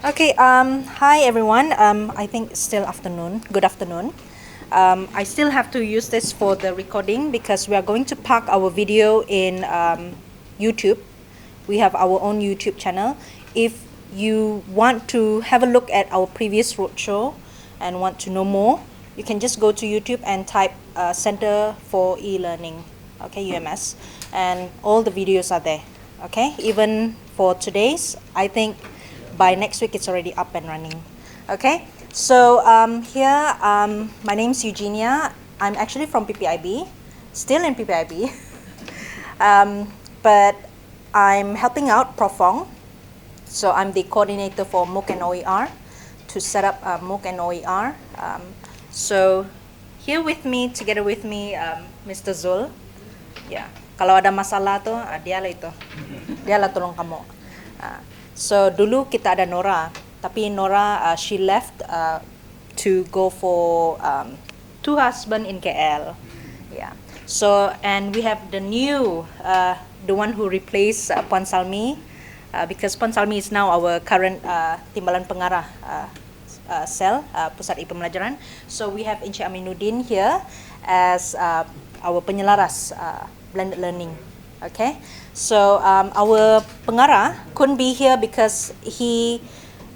Okay, hi everyone. I think it's still afternoon. Good afternoon. I still have to use this for the recording because we are going to park our video in YouTube. We have our own YouTube channel. If you want to have a look at our previous roadshow and want to know more, you can just go to YouTube and type Center for E-Learning, okay, UMS, and all the videos are there, okay? Even for today's, I think by next week it's already up and running. Okay, so here my name is Eugenia. I'm actually from PPIB, still in PPIB, but I'm helping out Prof Fong. So I'm the coordinator for MOOC and OER to set up MOOC and OER. So here with me, together with me, Mr. Zul. Ya, kalau ada masalah tuh dia lah itu, dia lah tolong kamu. So dulu kita ada Nora, tapi Nora she left to go for two husband in KL. Yeah. So and we have the new the one who replaced Puan Salmi because Puan Salmi is now our current Timbalan Pengarah cell Pusat e-Pembelajaran. So we have Encik Aminuddin here as our penyelaras blended learning. Okay, so our pengarah couldn't be here because he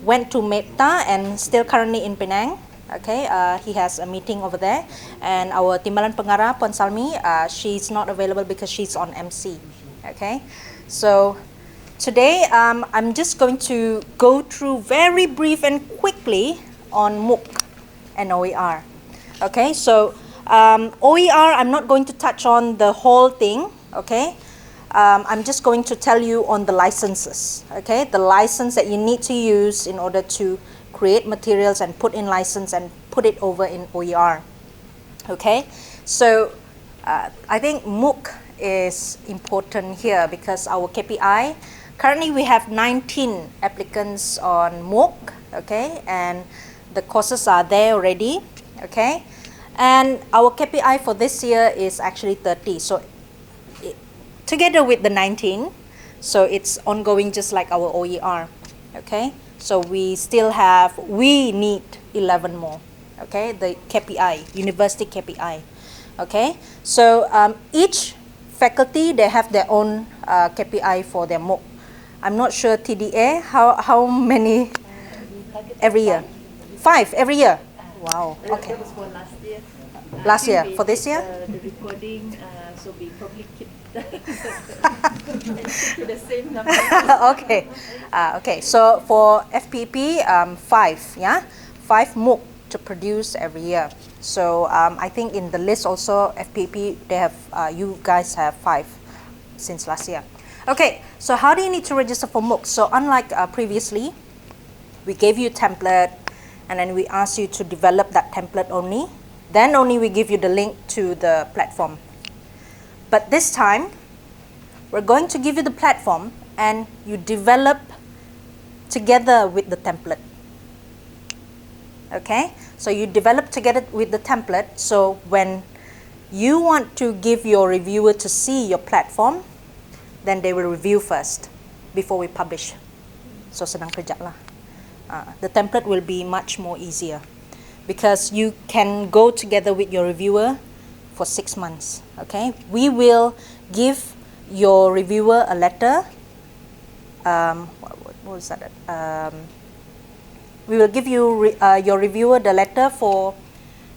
went to MEPTA and still currently in Penang. Okay, he has a meeting over there, and our Timbalan Pengarah Puan Salmi, she's not available because she's on MC. Okay, so today I'm just going to go through very brief and quickly on MOOC and OER. Okay, so OER I'm not going to touch on the whole thing. Okay. I'm just going to tell you on the licenses, okay? The license that you need to use in order to create materials and put in license and put it over in OER, okay? So I think MOOC is important here because our KPI, currently we have 19 applicants on MOOC, okay? And the courses are there already, okay? And our KPI for this year is actually 30. So together with the 19, so it's ongoing just like our OER, okay? So we need 11 more, okay? The KPI, university KPI, okay? So each faculty, they have their own KPI for their MOOC. I'm not sure TDA, how many every year? 5 every year? Wow, okay. That was for last year. Last year, for this year? The recording, so we probably keep the same number. Okay, okay. So for FPEP, 5, yeah, 5 MOOC to produce every year. So I think in the list also FPEP they have you guys have 5 since last year. Okay, so how do you need to register for MOOC? So unlike previously, we gave you a template and then we asked you to develop that template only. Then only we give you the link to the platform. But this time, we're going to give you the platform and you develop together with the template. Okay? So you develop together with the template. So when you want to give your reviewer to see your platform, then they will review first before we publish. So senang kerja lah. The template will be much more easier because you can go together with your reviewer for 6 months, okay? We will give your reviewer a letter. What was that? We will give you your reviewer the letter for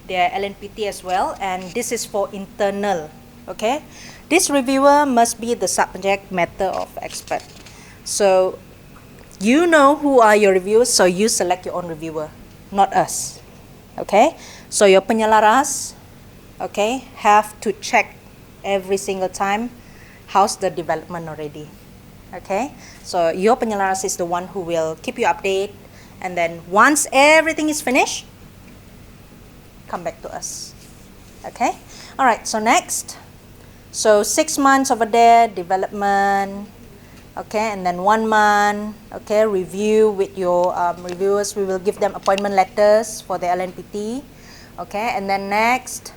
their LNPT as well, and this is for internal, okay? This reviewer must be the subject matter of expert. So you know who are your reviewers, so you select your own reviewer, not us, okay? So your penyelaras, okay, have to check every single time how's the development already, okay? So your penyelaras is the one who will keep you updated, and then once everything is finished, come back to us, okay? All right, so next, so 6 months over there, development, okay, and then 1 month, okay, review with your reviewers. We will give them appointment letters for the LNPT, okay, and then next,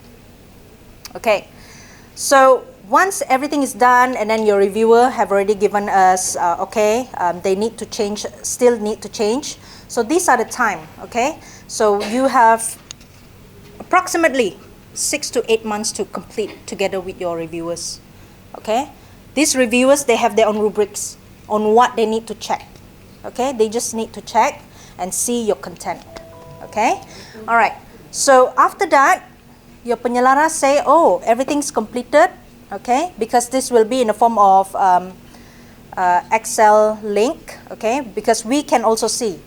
okay, so once everything is done and then your reviewer have already given us, they need to change, still need to change. So these are the time, okay? So you have approximately 6 to 8 months to complete together with your reviewers, okay? These reviewers, they have their own rubrics on what they need to check, okay? They just need to check and see your content, okay? All right, so after that, your penyelara say, oh, everything's completed, okay? Because this will be in the form of Excel link, okay? Because we can also see,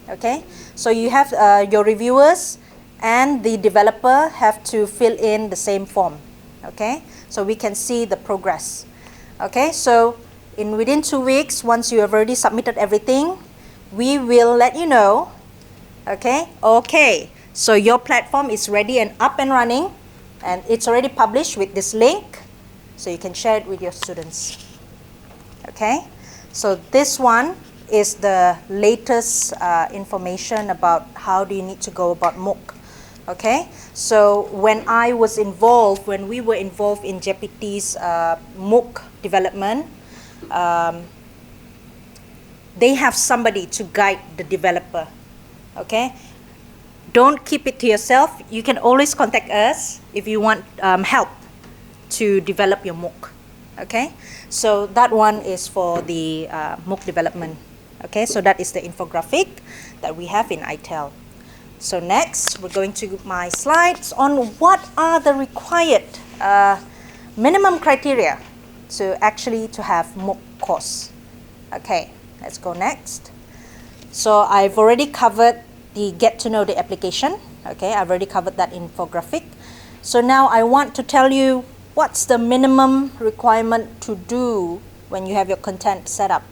okay? So you have your reviewers and the developer have to fill in the same form, okay? So we can see the progress, okay? So within 2 weeks, once you have already submitted everything, we will let you know, okay? Okay, so your platform is ready and up and running, and it's already published with this link, so you can share it with your students, okay? So this one is the latest information about how do you need to go about MOOC, okay? So when we were involved in JPT's MOOC development, they have somebody to guide the developer, okay? Don't keep it to yourself. You can always contact us if you want help to develop your MOOC, okay? So that one is for the MOOC development, okay? So that is the infographic that we have in ITEL. So next, we're going to my slides on what are the required minimum criteria to have MOOC course. Okay, let's go next. So I've already covered the get to know the application. Okay, I've already covered that infographic. So now I want to tell you what's the minimum requirement to do when you have your content set up,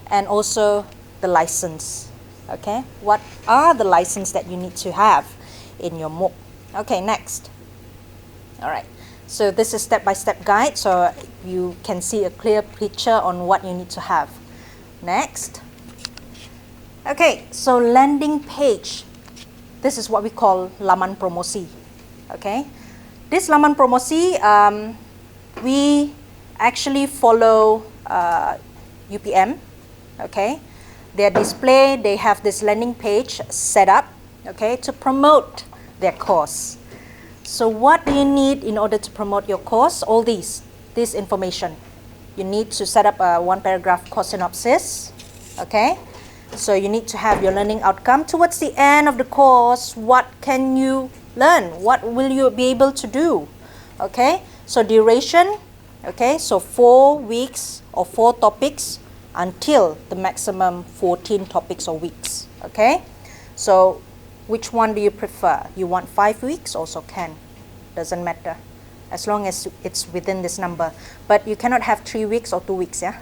and also the license. Okay, what are the license that you need to have in your MOOC? Okay, next. All right, so this is step-by-step guide, so you can see a clear picture on what you need to have. Next. Okay, so landing page. This is what we call laman promosi. Okay, this laman promosi, we actually follow UPM. Okay, their display, they have this landing page set up, okay, to promote their course. So what do you need in order to promote your course? All this information. You need to set up a 1-paragraph course synopsis, okay? So you need to have your learning outcome. Towards the end of the course, what can you learn? What will you be able to do? Okay, so duration, okay, so 4 weeks or 4 topics until the maximum 14 topics or weeks, okay? So which one do you prefer? You want 5 weeks? Also can, doesn't matter, as long as it's within this number. But you cannot have 3 weeks or 2 weeks, yeah?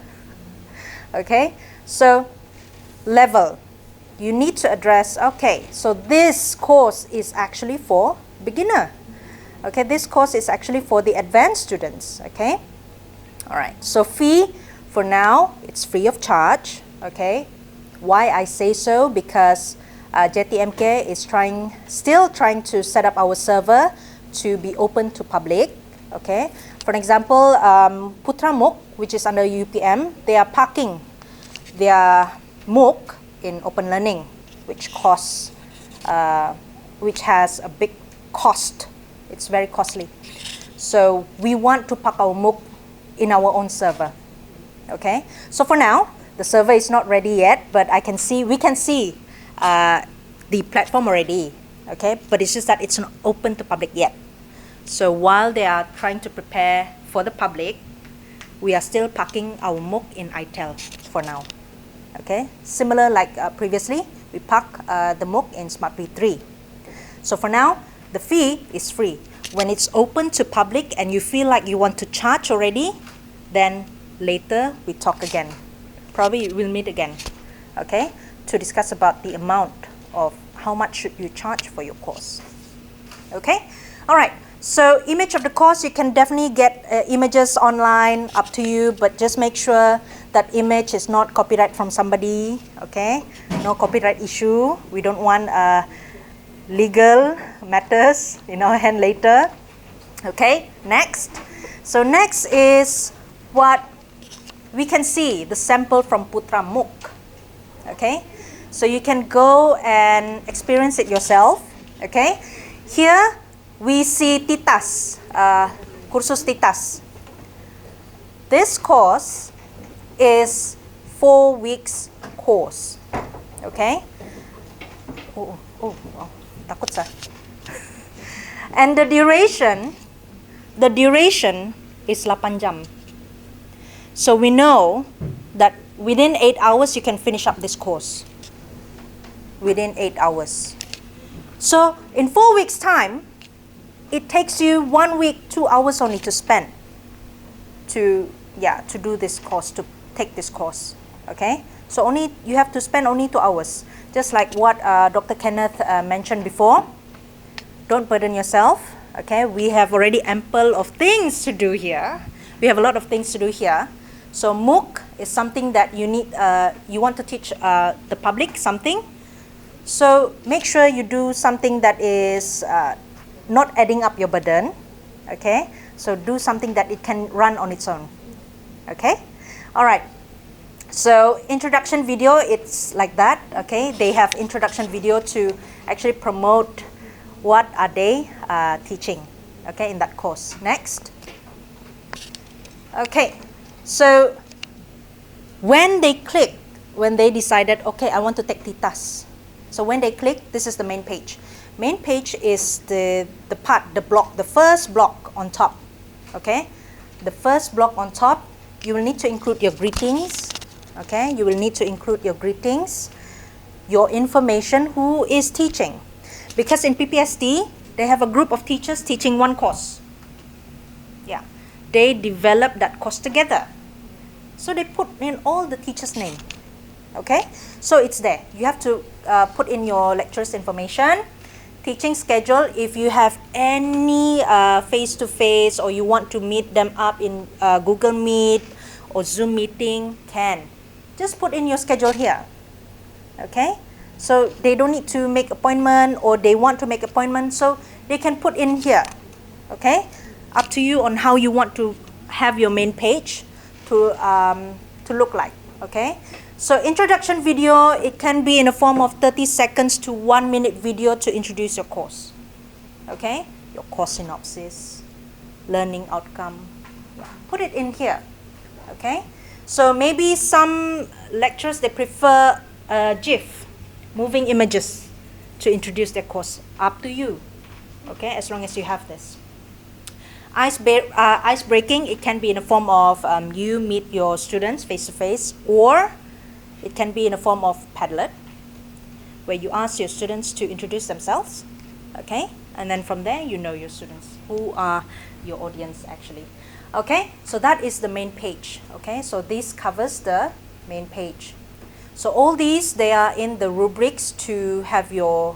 Okay, so level, you need to address, okay, so this course is actually for beginner. Okay, this course is actually for the advanced students, okay? All right, so fee, for now, it's free of charge, okay? Why I say so? Because JTMK is still trying to set up our server to be open to public, okay? For example, Putra MOOC, which is under UPM, they are parking their MOOC in open learning, which has a big cost. It's very costly. So we want to park our MOOC in our own server. Okay. So for now, the server is not ready yet, but we can see the platform already. Okay. But it's just that it's not open to public yet. So while they are trying to prepare for the public, we are still parking our MOOC in ITEL for now. Okay, similar like previously, we park the MOOC in SmartP 3. So for now, the fee is free. When it's open to public and you feel like you want to charge already, then later we talk again. Probably we'll meet again, okay, to discuss about the amount of how much should you charge for your course. Okay, all right. So image of the course, you can definitely get images online, up to you, but just make sure that image is not copyright from somebody, okay? No copyright issue. We don't want legal matters in our hand later. Okay, next. So next is what we can see, the sample from Putra MOOC. Okay, so you can go and experience it yourself. Okay, here we see Titas, kursus Titas. This course is 4 weeks course. Okay. Takut sah. And the duration is 8 jam. So we know that within 8 hours you can finish up this course. Within 8 hours. So in 4 weeks time, it takes you 1 week, 2 hours only to spend to do this course, to take this course. Okay, so you have to spend only 2 hours, just like what Dr. Kenneth mentioned before. Don't burden yourself. Okay, we have already ample of things to do here. We have a lot of things to do here. So MOOC is something that you need. You want to teach the public something. So make sure you do something that is not adding up your burden. Okay, so do something that it can run on its own. Okay, all right. So introduction video, it's like that. Okay, they have introduction video to actually promote what are they teaching. Okay, in that course. Next. Okay, so when they decided, okay, I want to take Titas. So when they click, this is the main page. Main page is the first block on top. Okay, the first block on top, you will need to include your greetings. Okay, you will need to include your greetings, your information, who is teaching. Because in PPSD, they have a group of teachers teaching one course. Yeah, they develop that course together. So they put in all the teachers' name. Okay, so it's there. You have to put in your lecturer's information, teaching schedule. If you have any face-to-face or you want to meet them up in Google Meet or Zoom meeting, can. Just put in your schedule here. Okay, so they don't need to make appointment, or they want to make appointment, so they can put in here. Okay, up to you on how you want to have your main page to look like. Okay, so introduction video, it can be in a form of 30 seconds to 1 minute video to introduce your course. Okay, your course synopsis, learning outcome, put it in here. Okay, so maybe some lecturers, they prefer GIF, moving images, to introduce their course. Up to you. Okay, as long as you have this. Ice breaking, it can be in the form of you meet your students face to face, or it can be in the form of Padlet, where you ask your students to introduce themselves. Okay, and then from there you know your students, who are your audience actually. Okay, so that is the main page. Okay, so this covers the main page. So all these, they are in the rubrics to have your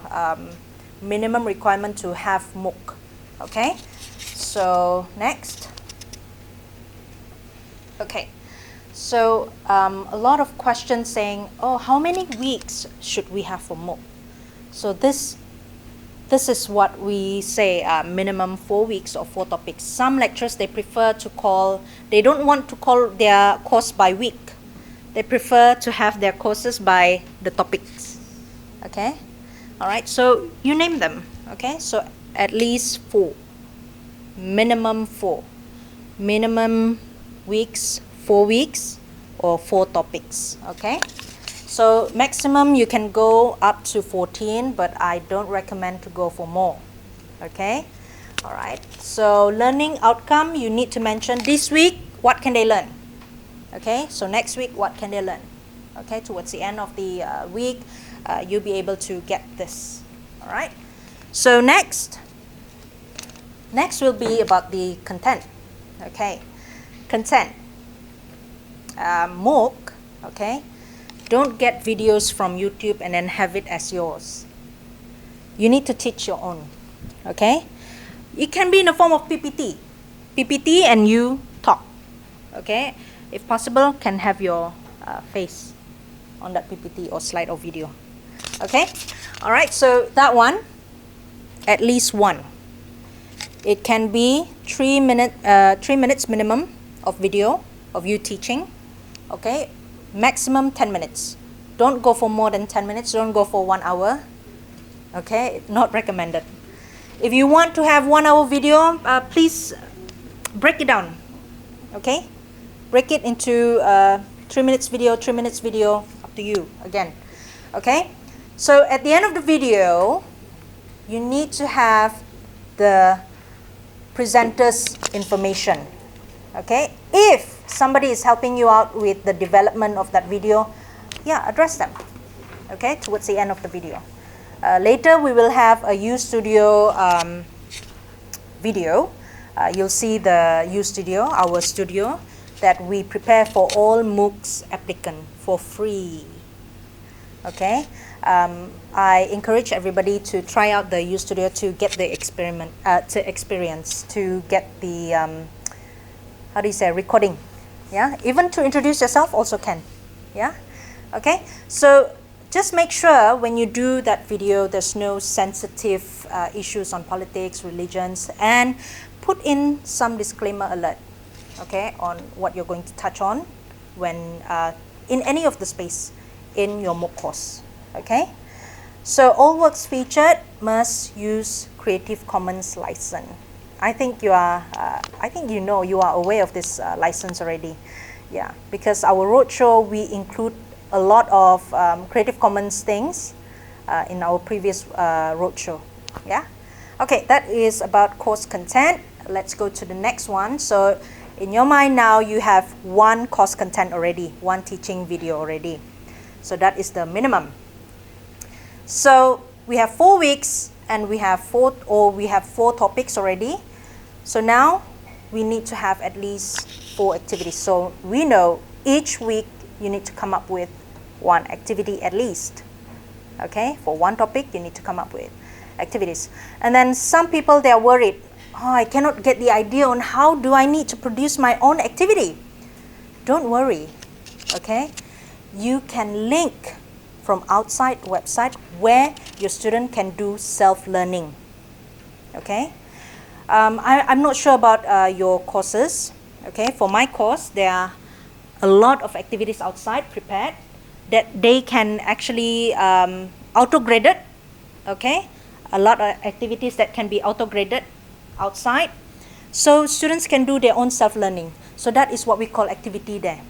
minimum requirement to have MOOC. Okay, so next. Okay, so a lot of questions saying, oh, how many weeks should we have for MOOC? So this is what we say, minimum 4 weeks or 4 topics. Some lecturers, they prefer to they don't want to call their course by week. They prefer to have their courses by the topics. Okay, all right, so you name them. Okay, so at least 4, minimum 4, minimum weeks, 4 weeks or 4 topics. Okay, so maximum you can go up to 14, but I don't recommend to go for more. Okay, all right, so learning outcome, you need to mention this week what can they learn. Okay, so next week what can they learn. Okay, towards the end of the week, you'll be able to get this. All right, so next will be about the content. Okay, content, MOOC. Okay, don't get videos from YouTube and then have it as yours. You need to teach your own. Okay, it can be in the form of PPT and you talk. Okay, if possible, can have your face on that PPT or slide or video. Okay, all right, so that one, at least one. It can be 3 minutes minimum of video of you teaching. Okay, maximum 10 minutes. Don't go for more than 10 minutes. Don't go for 1 hour. Okay, not recommended. If you want to have 1 hour video, please break it down. Okay, break it into 3 minutes video, 3 minutes video, up to you again. Okay, so at the end of the video, you need to have the presenter's information. Okay, if somebody is helping you out with the development of that video, yeah, address them. Okay, towards the end of the video. Later we will have a UStudio video. You'll see the UStudio, our studio, that we prepare for all MOOCs applicant for free. Okay, I encourage everybody to try out the UStudio to get the experience, to get the how do you say, recording. Yeah, even to introduce yourself also can. Yeah, okay. So just make sure when you do that video, there's no sensitive issues on politics, religions, and put in some disclaimer alert. Okay, on what you're going to touch on when in any of the space in your MOOC course. Okay, so all works featured must use Creative Commons license. I think you are. I think you know, you are aware of this license already. Yeah, because our roadshow we include a lot of Creative Commons things in our previous roadshow. Yeah. Okay, that is about course content. Let's go to the next one. So in your mind now, you have one course content already, one teaching video already. So that is the minimum. So we have 4 weeks and we have four topics already. So now we need to have at least 4 activities. So we know each week you need to come up with 1 activity at least. Okay, for 1 topic you need to come up with activities. And then some people, they are worried, oh, I cannot get the idea on how do I need to produce my own activity. Don't worry. Okay, you can link from outside website where your student can do self-learning. Okay, I'm not sure about your courses. Okay, for my course there are a lot of activities outside prepared that they can actually auto-graded. Okay, a lot of activities that can be auto-graded outside, so students can do their own self-learning. So that is what we call activity there.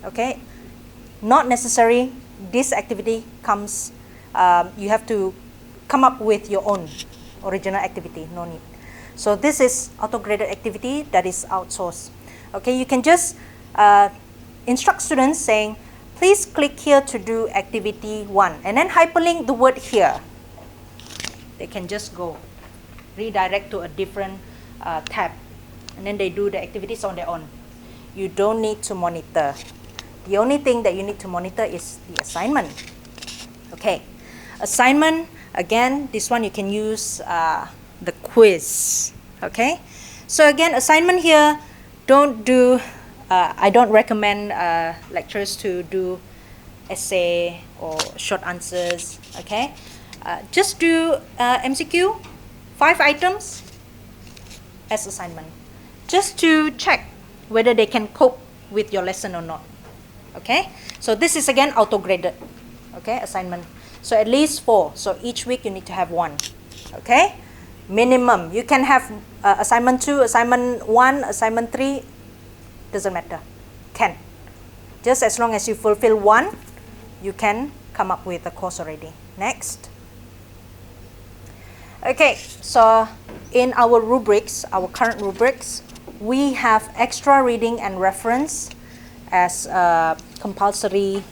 Okay, not necessary this activity comes, you have to come up with your own original activity, no need. So this is auto-graded activity that is outsourced. Okay, you can just instruct students saying, please click here to do activity 1 and then hyperlink the word here. They can just go redirect to a different tab and then they do the activities on their own. You don't need to monitor. The only thing that you need to monitor is the assignment. Okay, assignment, again, this one you can use the quiz. Okay, so again, assignment here, don't do, I don't recommend lecturers to do essay or short answers. Okay, just do MCQ, 5 items as assignment, just to check whether they can cope with your lesson or not. Okay, so this is again auto-graded. Okay, assignment. So at least 4. So each week you need to have 1. Okay, minimum. You can have assignment 2, assignment 1, assignment 3. Doesn't matter. Can. Just as long as you fulfill 1, you can come up with a course already. Next. Okay, so in our rubrics, our current rubrics, we have extra reading and reference as compulsory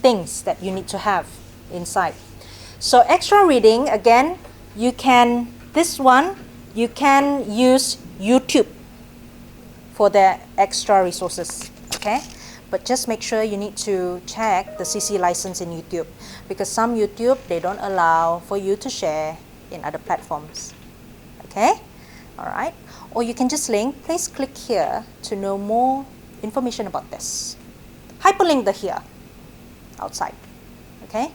things that you need to have inside. So extra reading, again, you can, this one, you can use YouTube for the extra resources. Okay, but just make sure you need to check the CC license in YouTube, because some YouTube, they don't allow for you to share in other platforms. Okay, all right, or you can just link, please click here to know more information about this. Hyperlink the here, outside. Okay,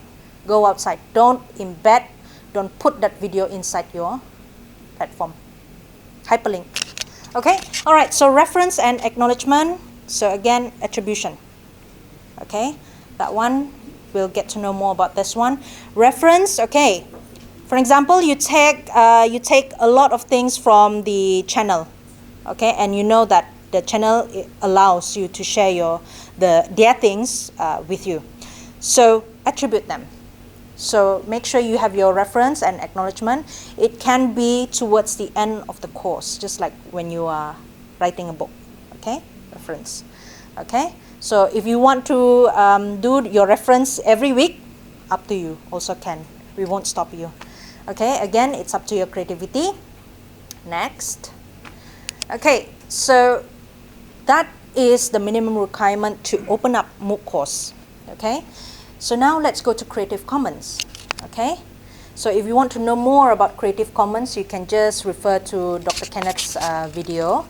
go outside. Don't embed, don't put that video inside your platform. hyperlink. Okay, all right, so reference and acknowledgement. So again, attribution. Okay, that one, we'll get to know more about this one. Reference, okay. For example, you take a lot of things from the channel, okay, and you know that the channel allows you to share their things with you. So attribute them. So make sure you have your reference and acknowledgement. It can be towards the end of the course, just like when you are writing a book, okay, reference, okay. So if you want to do your reference every week, up to you, also can. We won't stop you. Okay, again, it's up to your creativity. Next. Okay, so that is the minimum requirement to open up MOOC course. Okay, so now let's go to Creative Commons. Okay, so if you want to know more about Creative Commons, you can just refer to Dr. Kenneth's video.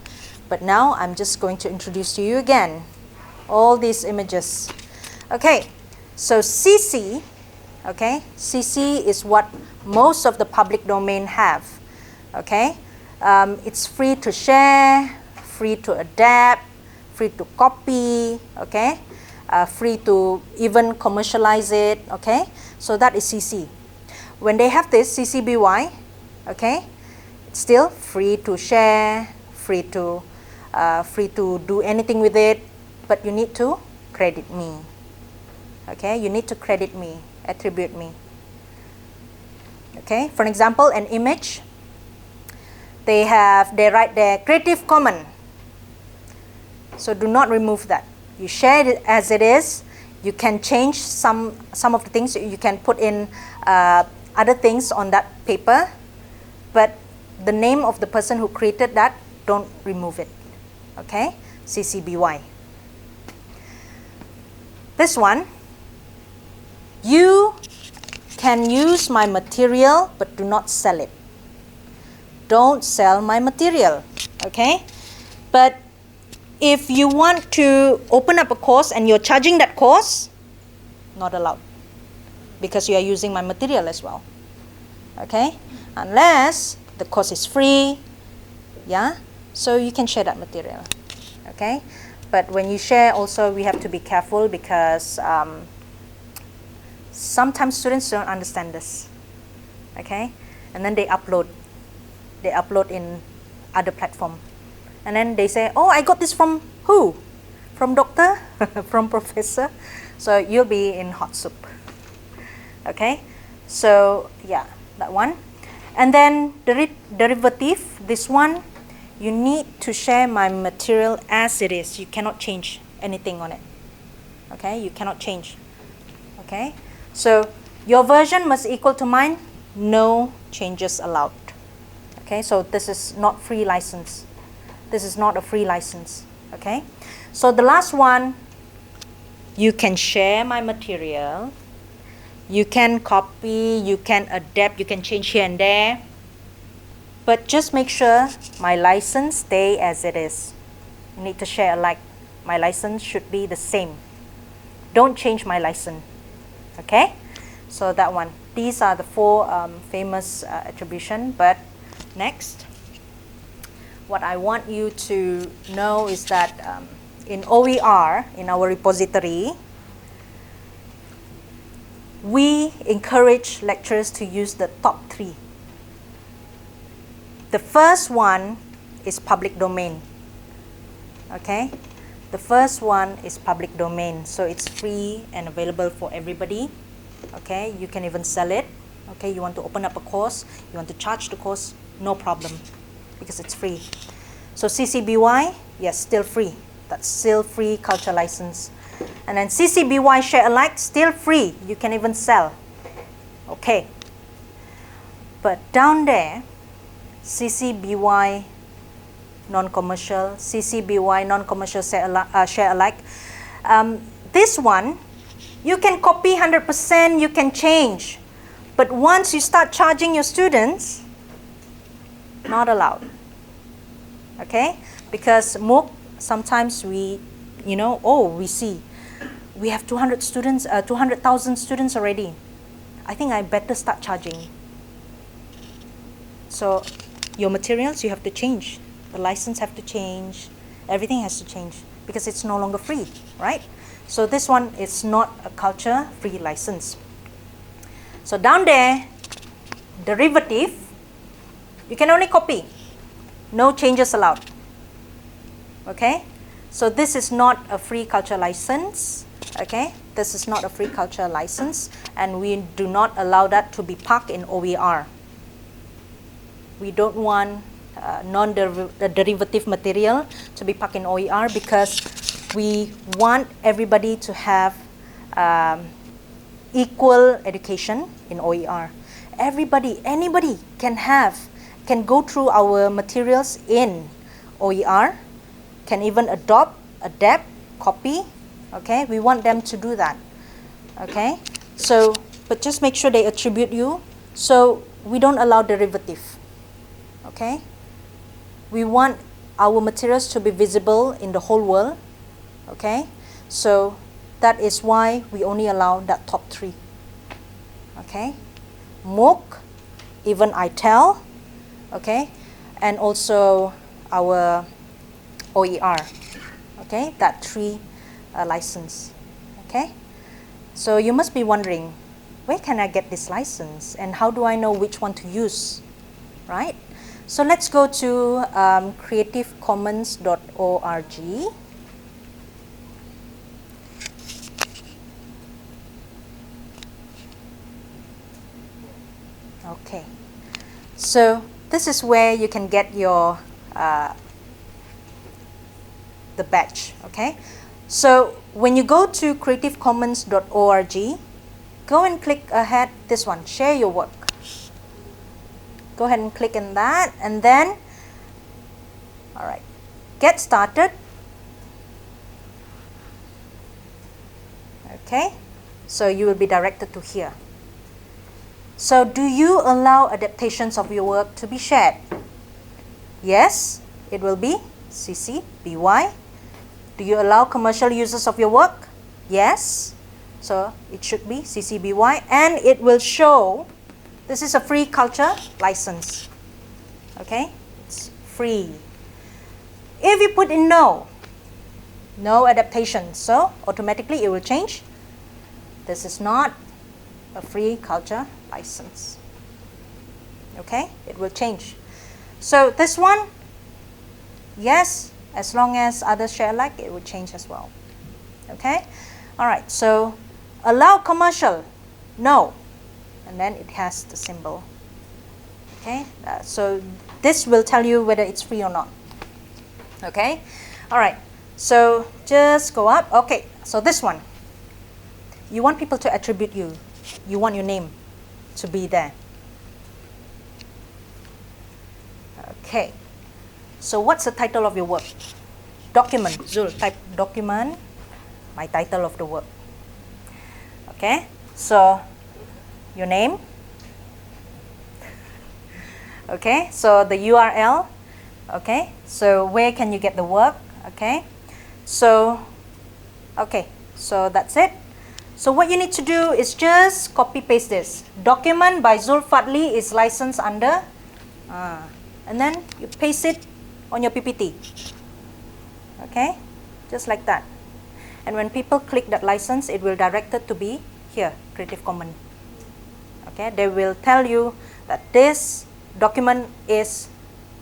But now I'm just going to introduce to you again all these images. Okay, so CC, okay, CC is what most of the public domain have. Okay, it's free to share, free to adapt, free to copy, okay, free to even commercialize it, okay. So that is CC. When they have this CC BY, okay, it's still free to share, free to do anything with it, but you need to credit me. Okay, you need to credit me, attribute me. Okay, for example, an image, they write there Creative Commons. So do not remove that. You share it as it is. You can change some of the things. You can put in other things on that paper, but the name of the person who created that, don't remove it. Okay, CC BY. This one, you can use my material but do not sell it. Don't sell my material, okay? But if you want to open up a course and you're charging that course, not allowed, because you are using my material as well, okay? Unless the course is free, yeah? So you can share that material, okay? But when you share also, we have to be careful because sometimes students don't understand this, okay? And then they upload in other platform. And then they say, oh, I got this from who? From doctor? From professor? So you'll be in hot soup, okay? So yeah, that one. And then the derivative, this one, you need to share my material as it is. You cannot change anything on it, okay? You cannot change, okay? So your version must equal to mine, no changes allowed, okay? So this is not free license. This is not a free license, okay? So the last one, you can share my material, you can copy, you can adapt, you can change here and there, but just make sure my license stay as it is. You need to share alike. My license should be the same. Don't change my license, okay? So that one. These are the four famous attribution. But next, what I want you to know is that in OER, in our repository, we encourage lecturers to use the top 3. The first one is public domain, okay? The first one is public domain, so it's free and available for everybody, okay? You can even sell it, okay? You want to open up a course, you want to charge the course, no problem, because it's free. So CCBY, yes, still free. That's still free culture license. And then CCBY share alike, still free. You can even sell, okay? But down there, CCBY non-commercial, CCBY non-commercial share alike. This one, you can copy 100%, you can change. But once you start charging your students, not allowed. Okay? Because MOOC, sometimes we, we see, we have 200 students, 200,000 students already. I think I better start charging. So your materials, you have to change. The license have to change. Everything has to change because it's no longer free, right? So this one is not a culture free license. So down there, derivative, you can only copy. No changes allowed. Okay? So this is not a free culture license. Okay? This is not a free culture license, and we do not allow that to be parked in OER. We don't want non-derivative material to be parked in OER because we want everybody to have equal education in OER. Everybody, anybody can go through our materials in OER, can even adapt, copy. Okay, we want them to do that. Okay, so but just make sure they attribute you. So we don't allow derivative. Okay, we want our materials to be visible in the whole world. Okay, so that is why we only allow that top 3. Okay, MOOC, even ITEL, okay, and also our OER. Okay, that 3 license. Okay, so you must be wondering, where can I get this license and how do I know which one to use, right? So let's go to creativecommons.org. Okay, so this is where you can get your the badge. Okay, so when you go to creativecommons.org, go and click ahead this one, share your work. Go ahead and click on that, and then all right, get started. Okay, so you will be directed to here. So do you allow adaptations of your work to be shared? Yes, it will be CC BY. Do you allow commercial uses of your work? Yes, so it should be CC BY, and it will show this is a free culture license. Okay, it's free. If you put in no adaptation, so automatically it will change. This is not a free culture license. Okay, it will change. So this one, yes, as long as others share alike, it will change as well. Okay, all right, so allow commercial, no, and then it has the symbol. Okay, so this will tell you whether it's free or not. Okay, all right, so just go up. Okay, so this one, you want people to attribute you. You want your name to be there. Okay, so what's the title of your work? Document. Zul, type document, my title of the work. Okay, so your name. Okay, so the URL. Okay, so where can you get the work? Okay, so that's it. So what you need to do is just copy paste this. Document by Zul Fadli is licensed under, and then you paste it on your PPT. Okay, just like that. And when people click that license, it will direct it to be here, Creative Commons. Okay, they will tell you that this document is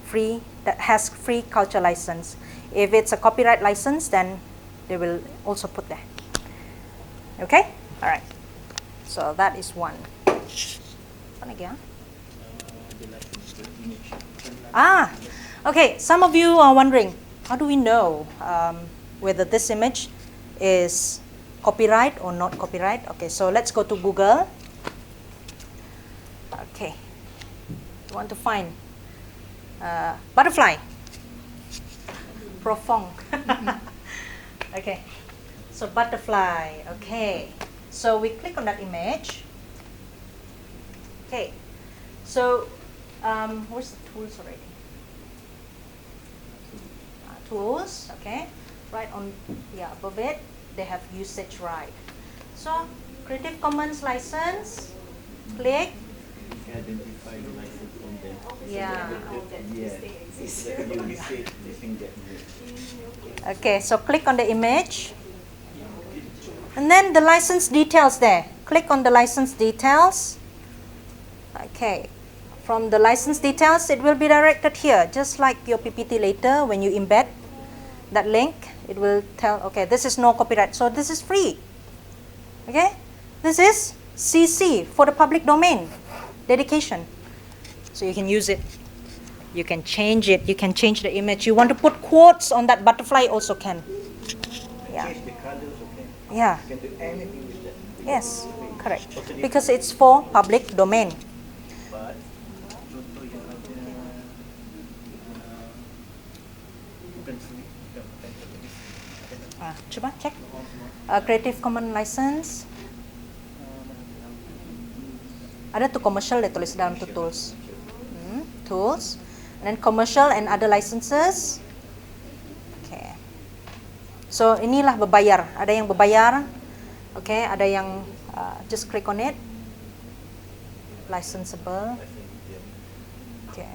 free, that has free culture license. If it's a copyright license, then they will also put that. Okay, all right. So that is one. Okay. Some of you are wondering, how do we know whether this image is copyright or not copyright? Okay, so let's go to Google. Okay, you want to find butterfly, profong. Okay, so butterfly. Okay, so we click on that image. Okay, so where's the tools already? Tools. Okay, right on, yeah, above it they have usage right. So Creative Commons license, click, identify the license on them. Yeah. Yes. You receive the thing that Okay, so click on the image. And then the license details there. Click on the license details. Okay. From the license details, it will be directed here, just like your PPT later when you embed that link. It will tell, okay, this is no copyright, so this is free. Okay, this is CC for the public domain, dedication. So you can use it. You can change it. You can change the image. You want to put quotes on that butterfly, also can. Yeah. change the colors, okay? Yeah. You can do anything with that. Yes, correct. Because it's for public domain. But contoh yang ada bukan free, bukan Coba cek. Creative Commons license. Ada tuh commercial dia tulis dalam tuh tools. Tools. And then commercial and other licenses. Okay. So inilah berbayar. Ada yang berbayar. Okay, ada yang just click on it. Licensable. Okay.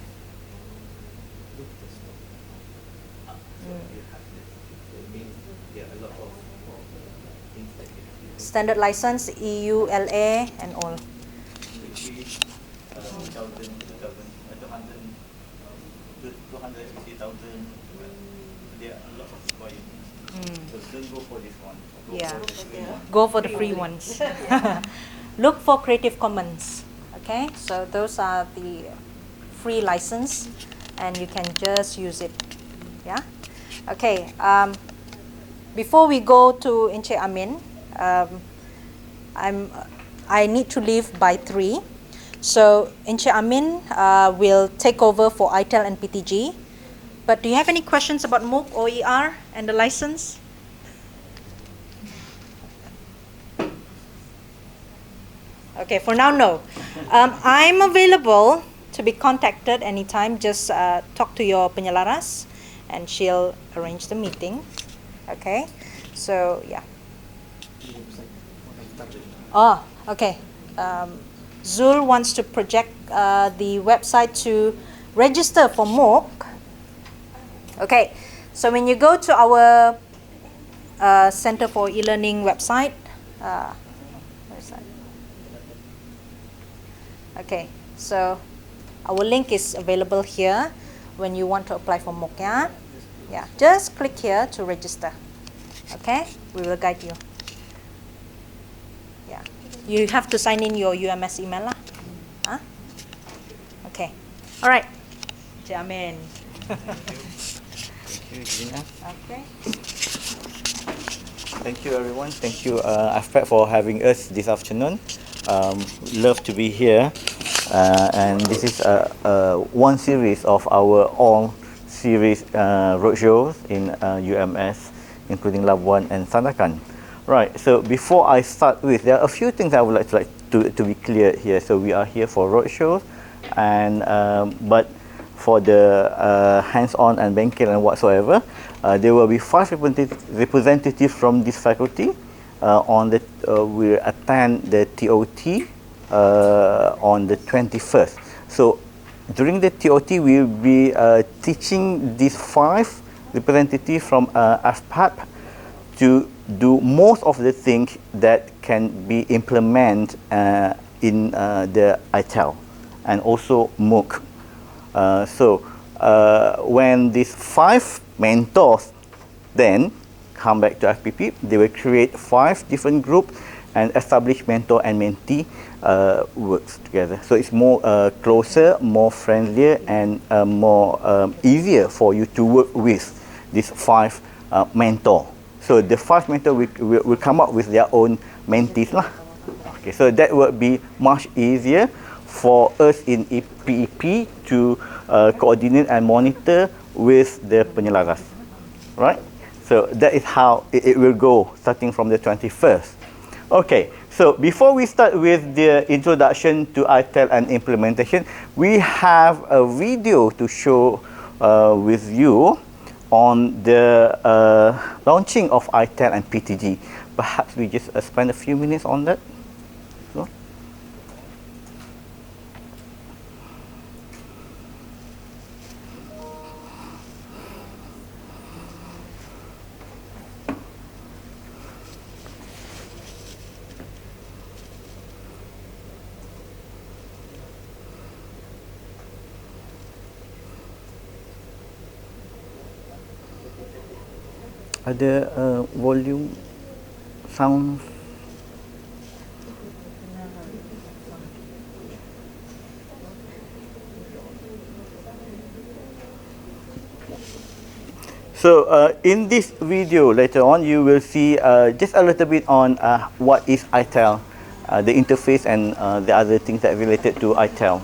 Standard license, EULA and all. Don't go for this one. Go for the free ones. Look for Creative Commons. Okay, so those are the free license, and you can just use it. Yeah. Okay. Before we go to Encik Amin, I need to leave by 3. So Encik Amin will take over for ITEL and PTG. But do you have any questions about MOOC, OER, and the license? Okay, for now, no. I'm available to be contacted anytime. Just talk to your penyelaras, and she'll arrange the meeting. Okay, so yeah. Oh, okay. Zul wants to project the website to register for MOOC. Okay, so when you go to our Center for E-Learning website, where's that? Okay, so our link is available here when you want to apply for MOOC. Yeah, just click here to register. Okay, we will guide you. Yeah, you have to sign in your UMS email lah. Huh? Okay, all right. Amin. Okay. Thank you, everyone. Thank you, FPEP, for having us this afternoon. Love to be here. And this is one series of our all series roadshows in UMS, including Labuan and Sandakan. Right, so before I start with, there are a few things I would like to be clear here. So we are here for roadshows, and but for the hands-on and bengkel and whatsoever, there will be 5 representatives from this faculty will attend the TOT on the 21st. So during the TOT, we will be teaching these 5 representatives from FPEP to do most of the things that can be implemented in the ITEL and also MOOC. So when these 5 mentors then come back to FPP, they will create 5 different groups and establish mentor and mentee works together. So it's more closer, more friendlier, and more easier for you to work with these 5 mentors. So the 5 mentors will come up with their own mentees lah. Okay, so that would be much easier for us in PEP to coordinate and monitor with the penyelaras, right? So that is how it will go starting from the 21st. Okay, so before we start with the introduction to ITEL and implementation, we have a video to show with you on the launching of ITEL and PTG. Perhaps we just spend a few minutes on that. So. Ada volume sound. So in this video later on, you will see just a little bit on what is ITEL, the interface and the other things that related to ITEL.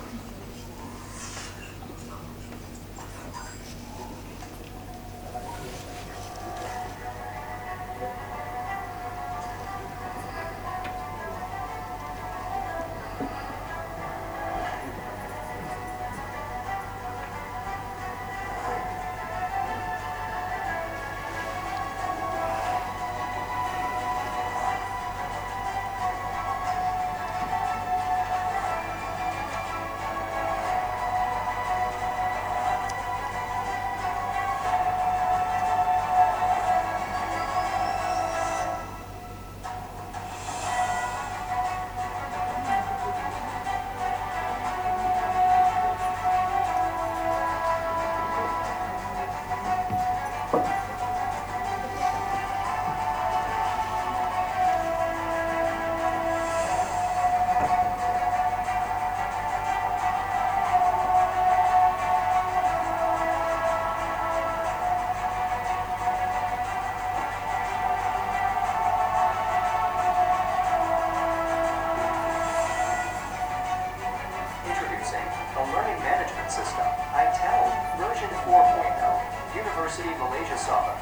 University Malaysia Sabah.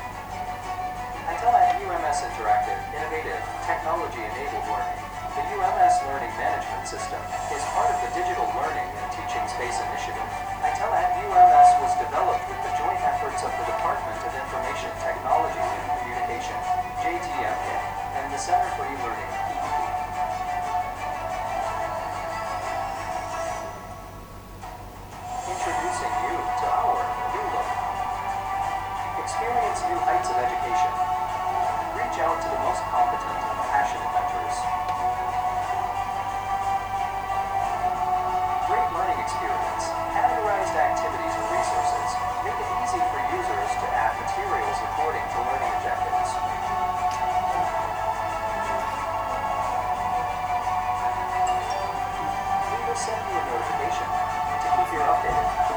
ITEL at UMS Interactive, innovative, technology-enabled learning. The UMS Learning Management System is part of the Digital Learning and Teaching Space Initiative. ITEL at UMS was developed with the joint efforts of the Department of Information Technology and Communication, JTMK, and the Center for E-Learning, EEP. Introducing you to our new look. Experience new heights of education. Reach out to the most competent and passionate mentors. Great learning experience, categorized activities and resources. Make it easy for users to add materials according to learning objectives. We will send you a notification to keep you updated.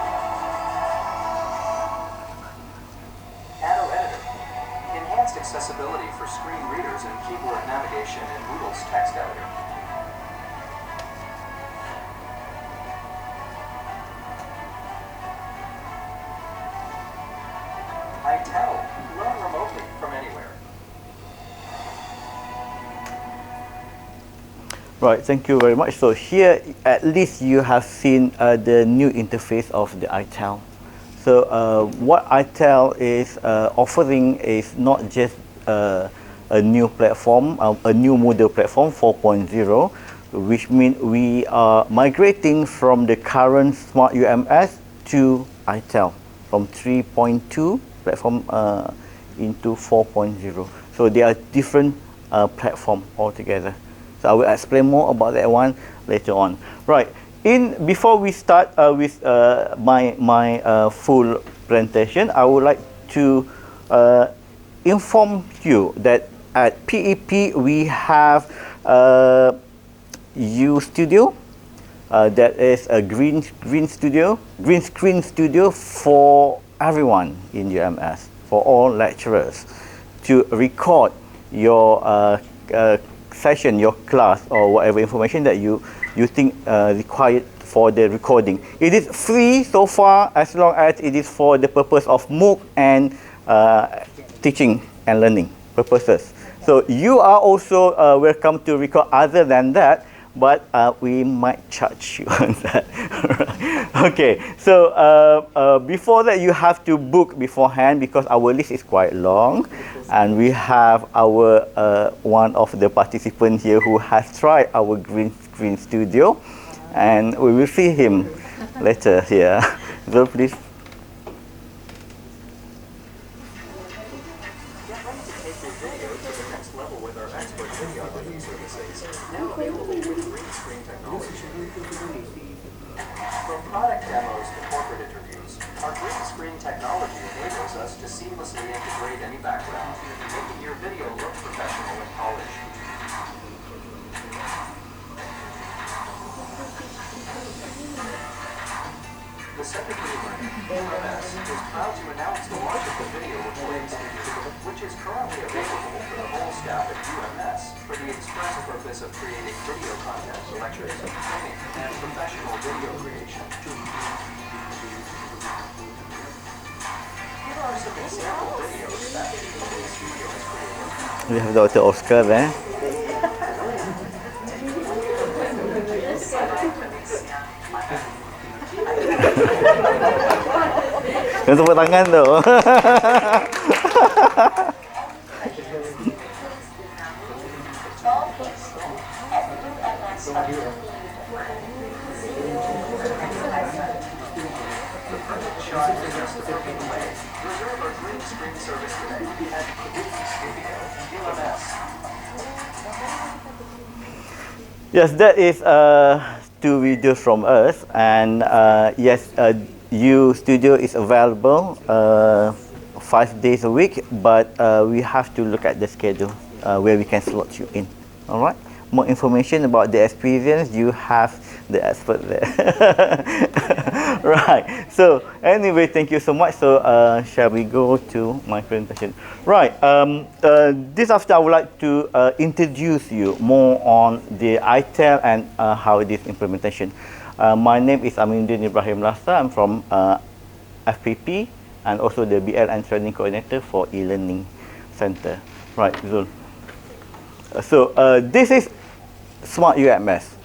Enhanced accessibility for screen readers and keyboard navigation in Moodle's text editor. ITEL, learn remotely from anywhere. Right, thank you very much. So here, at least you have seen the new interface of the ITEL. So what ITEL is offering is not just a new platform, a new Moodle platform 4.0, which means we are migrating from the current Smart UMS to ITEL, from 3.2 platform into 4.0. So they are different platform altogether. So I will explain more about that one later on. Right. Before we start with my full presentation, I would like to inform you that at PEP we have U Studio, that is a green screen studio for everyone in UMS, for all lecturers, to record your session, your class, or whatever information that you think required for the recording. It is free so far, as long as it is for the purpose of MOOC and teaching and learning purposes. So you are also welcome to record other than that, but we might charge you on that. Okay, so before that you have to book beforehand because our list is quite long, and we have our one of the participants here who has tried our green screen studio, and we will see him later here. So please. Get ready to take your video to the next level with our expert video editing services, now available with green screen technology. From product demos to corporate interviews, our green screen technology enables us to to seamlessly integrate any background, making your video look professional and polished. The Center for Learning, UMS, is proud to announce the launch of the Video Recording Studio, which is currently available for the whole staff at UMS for the express purpose of creating video content, lectures, training, and professional video creation. Here are some example videos that the studio has created. We have Dr. Oscar there. Jangan tepuk tangan tu. Reserve our green screen service today at Fakulti Perniagaan, UMS. Yes, that is two videos from us, and yes, U Studio is available 5 days a week, but we have to look at the schedule where we can slot you in. All right. More information about the experience, you have the expert there. Right. So anyway, thank you so much. So shall we go to my presentation? Right. This after I would like to introduce you more on the ITEL and how it is implementation. My name is Aminuddin Ibrahim Lasta. I'm from FPEP and also the BL and Training Coordinator for e-learning center. Right, Zul. So this is Smart UMS,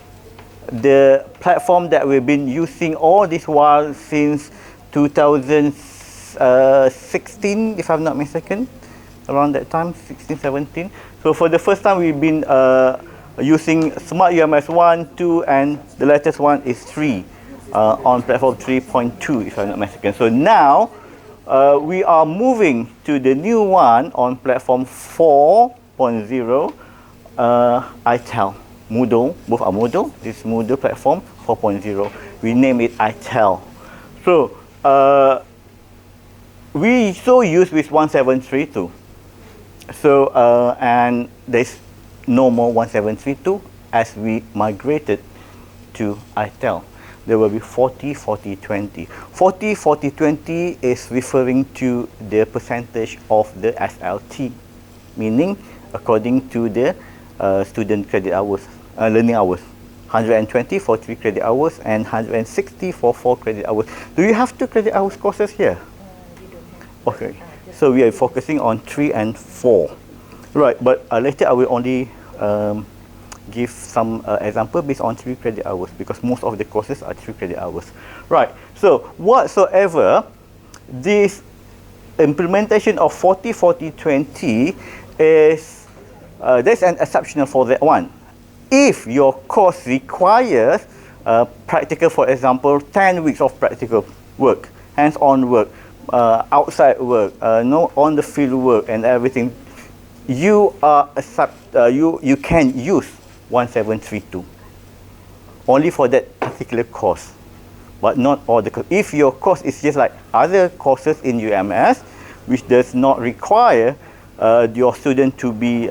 the platform that we've been using all this while since 2016, if I'm not mistaken, around that time, 16, 17. So for the first time, we've been using Smart UMS 1, 2, and the latest one is 3 on platform 3.2, if I'm not mistaken. So now we are moving to the new one on platform 4.0, ITEL. Moodle, both are Moodle. This Moodle platform 4.0. We name it ITEL. So we so used with 1732. So and there's no more 1732 as we migrated to ITEL. There will be 40, 40, 20. 40, 40, 20 is referring to the percentage of the SLT, meaning according to the student credit hours, learning hours. 120 for 3 credit hours and 160 for 4 credit hours. Do you have 2 credit hours courses here? Okay, so we are focusing on 3 and 4. Right, but later I will only give some example based on 3 credit hours because most of the courses are 3 credit hours. Right, so whatsoever this implementation of 40, 40, 20 is there's an exceptional for that one. If your course requires practical, for example, 10 weeks of practical work, hands-on work, outside work, no on the field work and everything, you are you can use 1732 only for that particular course, but not all the. If your course is just like other courses in UMS, which does not require your student to be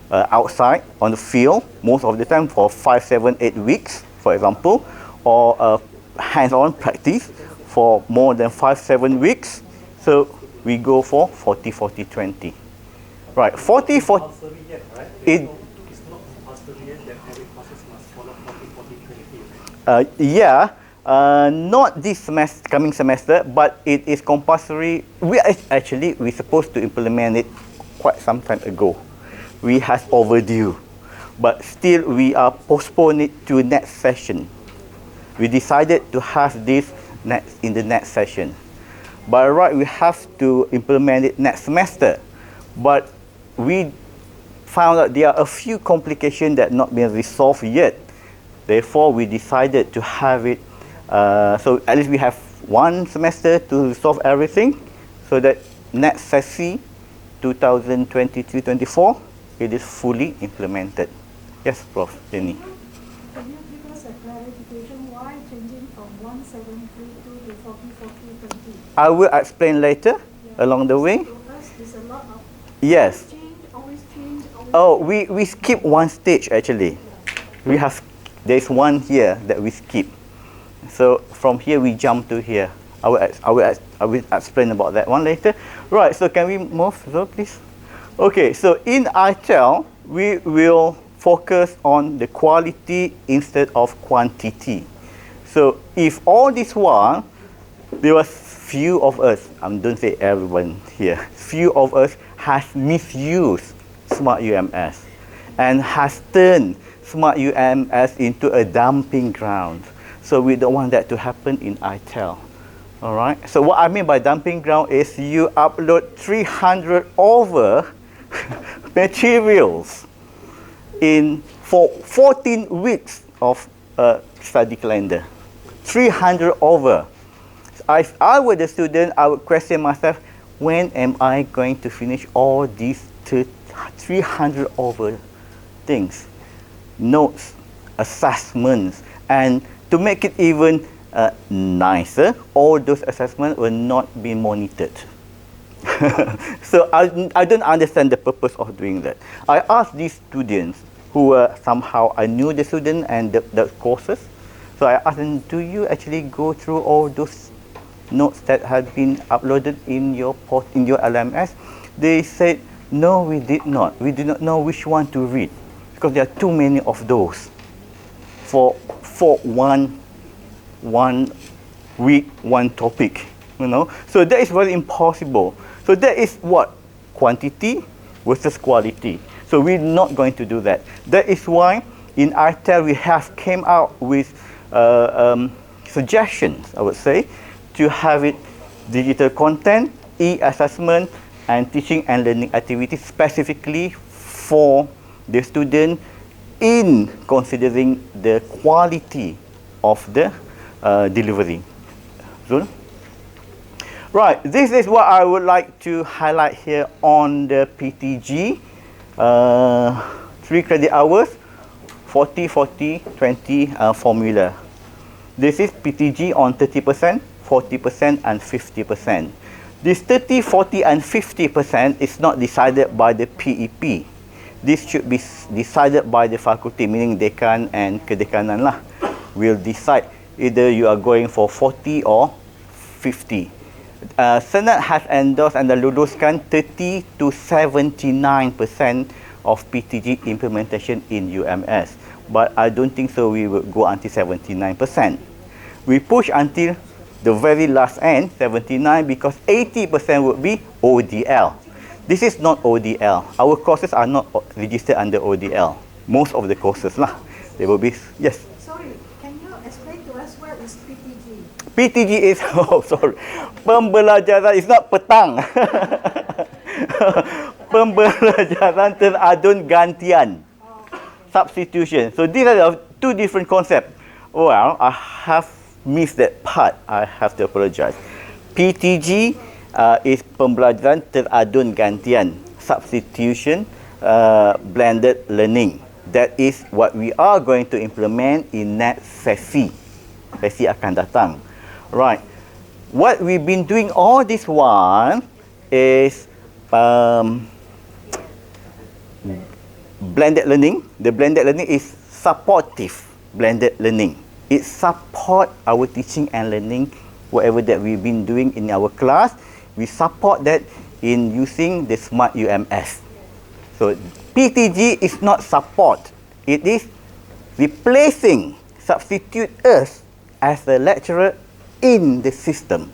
outside on the field most of the time for 5, 7, 8 weeks, for example, or hands-on practice for more than 5, 7 weeks. So we go for 40, 40, 20. Right, 40, 40. It's not compulsory yet that every courses must follow 40, 40, 20. Yeah, not this semester, coming semester, but it is compulsory. We're supposed to implement it quite some time ago. We have overdue, but still we are postpone it to next session. We decided to have this in the next session. By right, we have to implement it next semester, but we found out there are a few complications that not been resolved yet. Therefore, we decided to have it. So at least we have 1 semester to resolve everything, so that next session, 2023-24, it is fully implemented. Yes, Prof. Jenny. Can you give us a clarification why changing from 1732 to 40, 40, 20? I will explain later. Yeah. along the way. To us, there's a lot of Yes. always change, always Oh, we skip one stage actually. There's one here that we skip. So from here we jump to here. I will explain about that one later. Right, so can we move, so please? Okay, so in ITEL, we will focus on the quality instead of quantity. So if all this while, there was few of us, don't say everyone here, few of us has misused Smart UMS and has turned Smart UMS into a dumping ground. So we don't want that to happen in ITEL. All right. So what I mean by dumping ground is you upload 300 over materials for 14 weeks of study calendar. 300 over. If I were the student, I would question myself, when am I going to finish all these 300 over things? Notes, assessments, and to make it even nicer, all those assessments will not be monitored. So I don't understand the purpose of doing that. I asked these students who were somehow, I knew the student and the courses, so I asked them, do you actually go through all those notes that had been uploaded in your LMS? They said, no, we did not. We did not know which one to read because there are too many of those for one week, one topic, So that is very impossible. So that is what? Quantity versus quality. So we're not going to do that. That is why in ITEL we have came out with suggestions, I would say, to have it digital content, e-assessment, and teaching and learning activities specifically for the student in considering the quality of the delivery. Zul? Right, this is what I would like to highlight here on the PTG. 3 credit hours, 40, 40, 20 formula. This is PTG on 30%, 40% and 50%. This 30, 40 and 50% is not decided by the PEP. This should be decided by the faculty, meaning dekan and kedekanan lah. Will decide either you are going for 40 or 50. Senat has endorsed and luluskan 30 to 79% of PTG implementation in UMS. But I don't think so we will go until 79%. We push until the very last end, 79, because 80% would be ODL. This is not ODL. Our courses are not registered under ODL. Most of the courses lah. They will be, yes. Sorry, can you explain to us what is PTG? PTG is, oh sorry, pembelajaran is not petang. Pembelajaran teradun gantian. Substitution. So these are the two different concepts. Well, I have missed that part. I have to apologize. PTG is pembelajaran teradun gantian. Substitution, blended learning. That is what we are going to implement in next sesi. Sesi akan datang. Right. What we've been doing all this while is blended learning. The blended learning is supportive blended learning. It support our teaching and learning, whatever that we've been doing in our class. We support that in using the Smart UMS. So PTG is not support. It is replacing, substitute us as a lecturer in the system.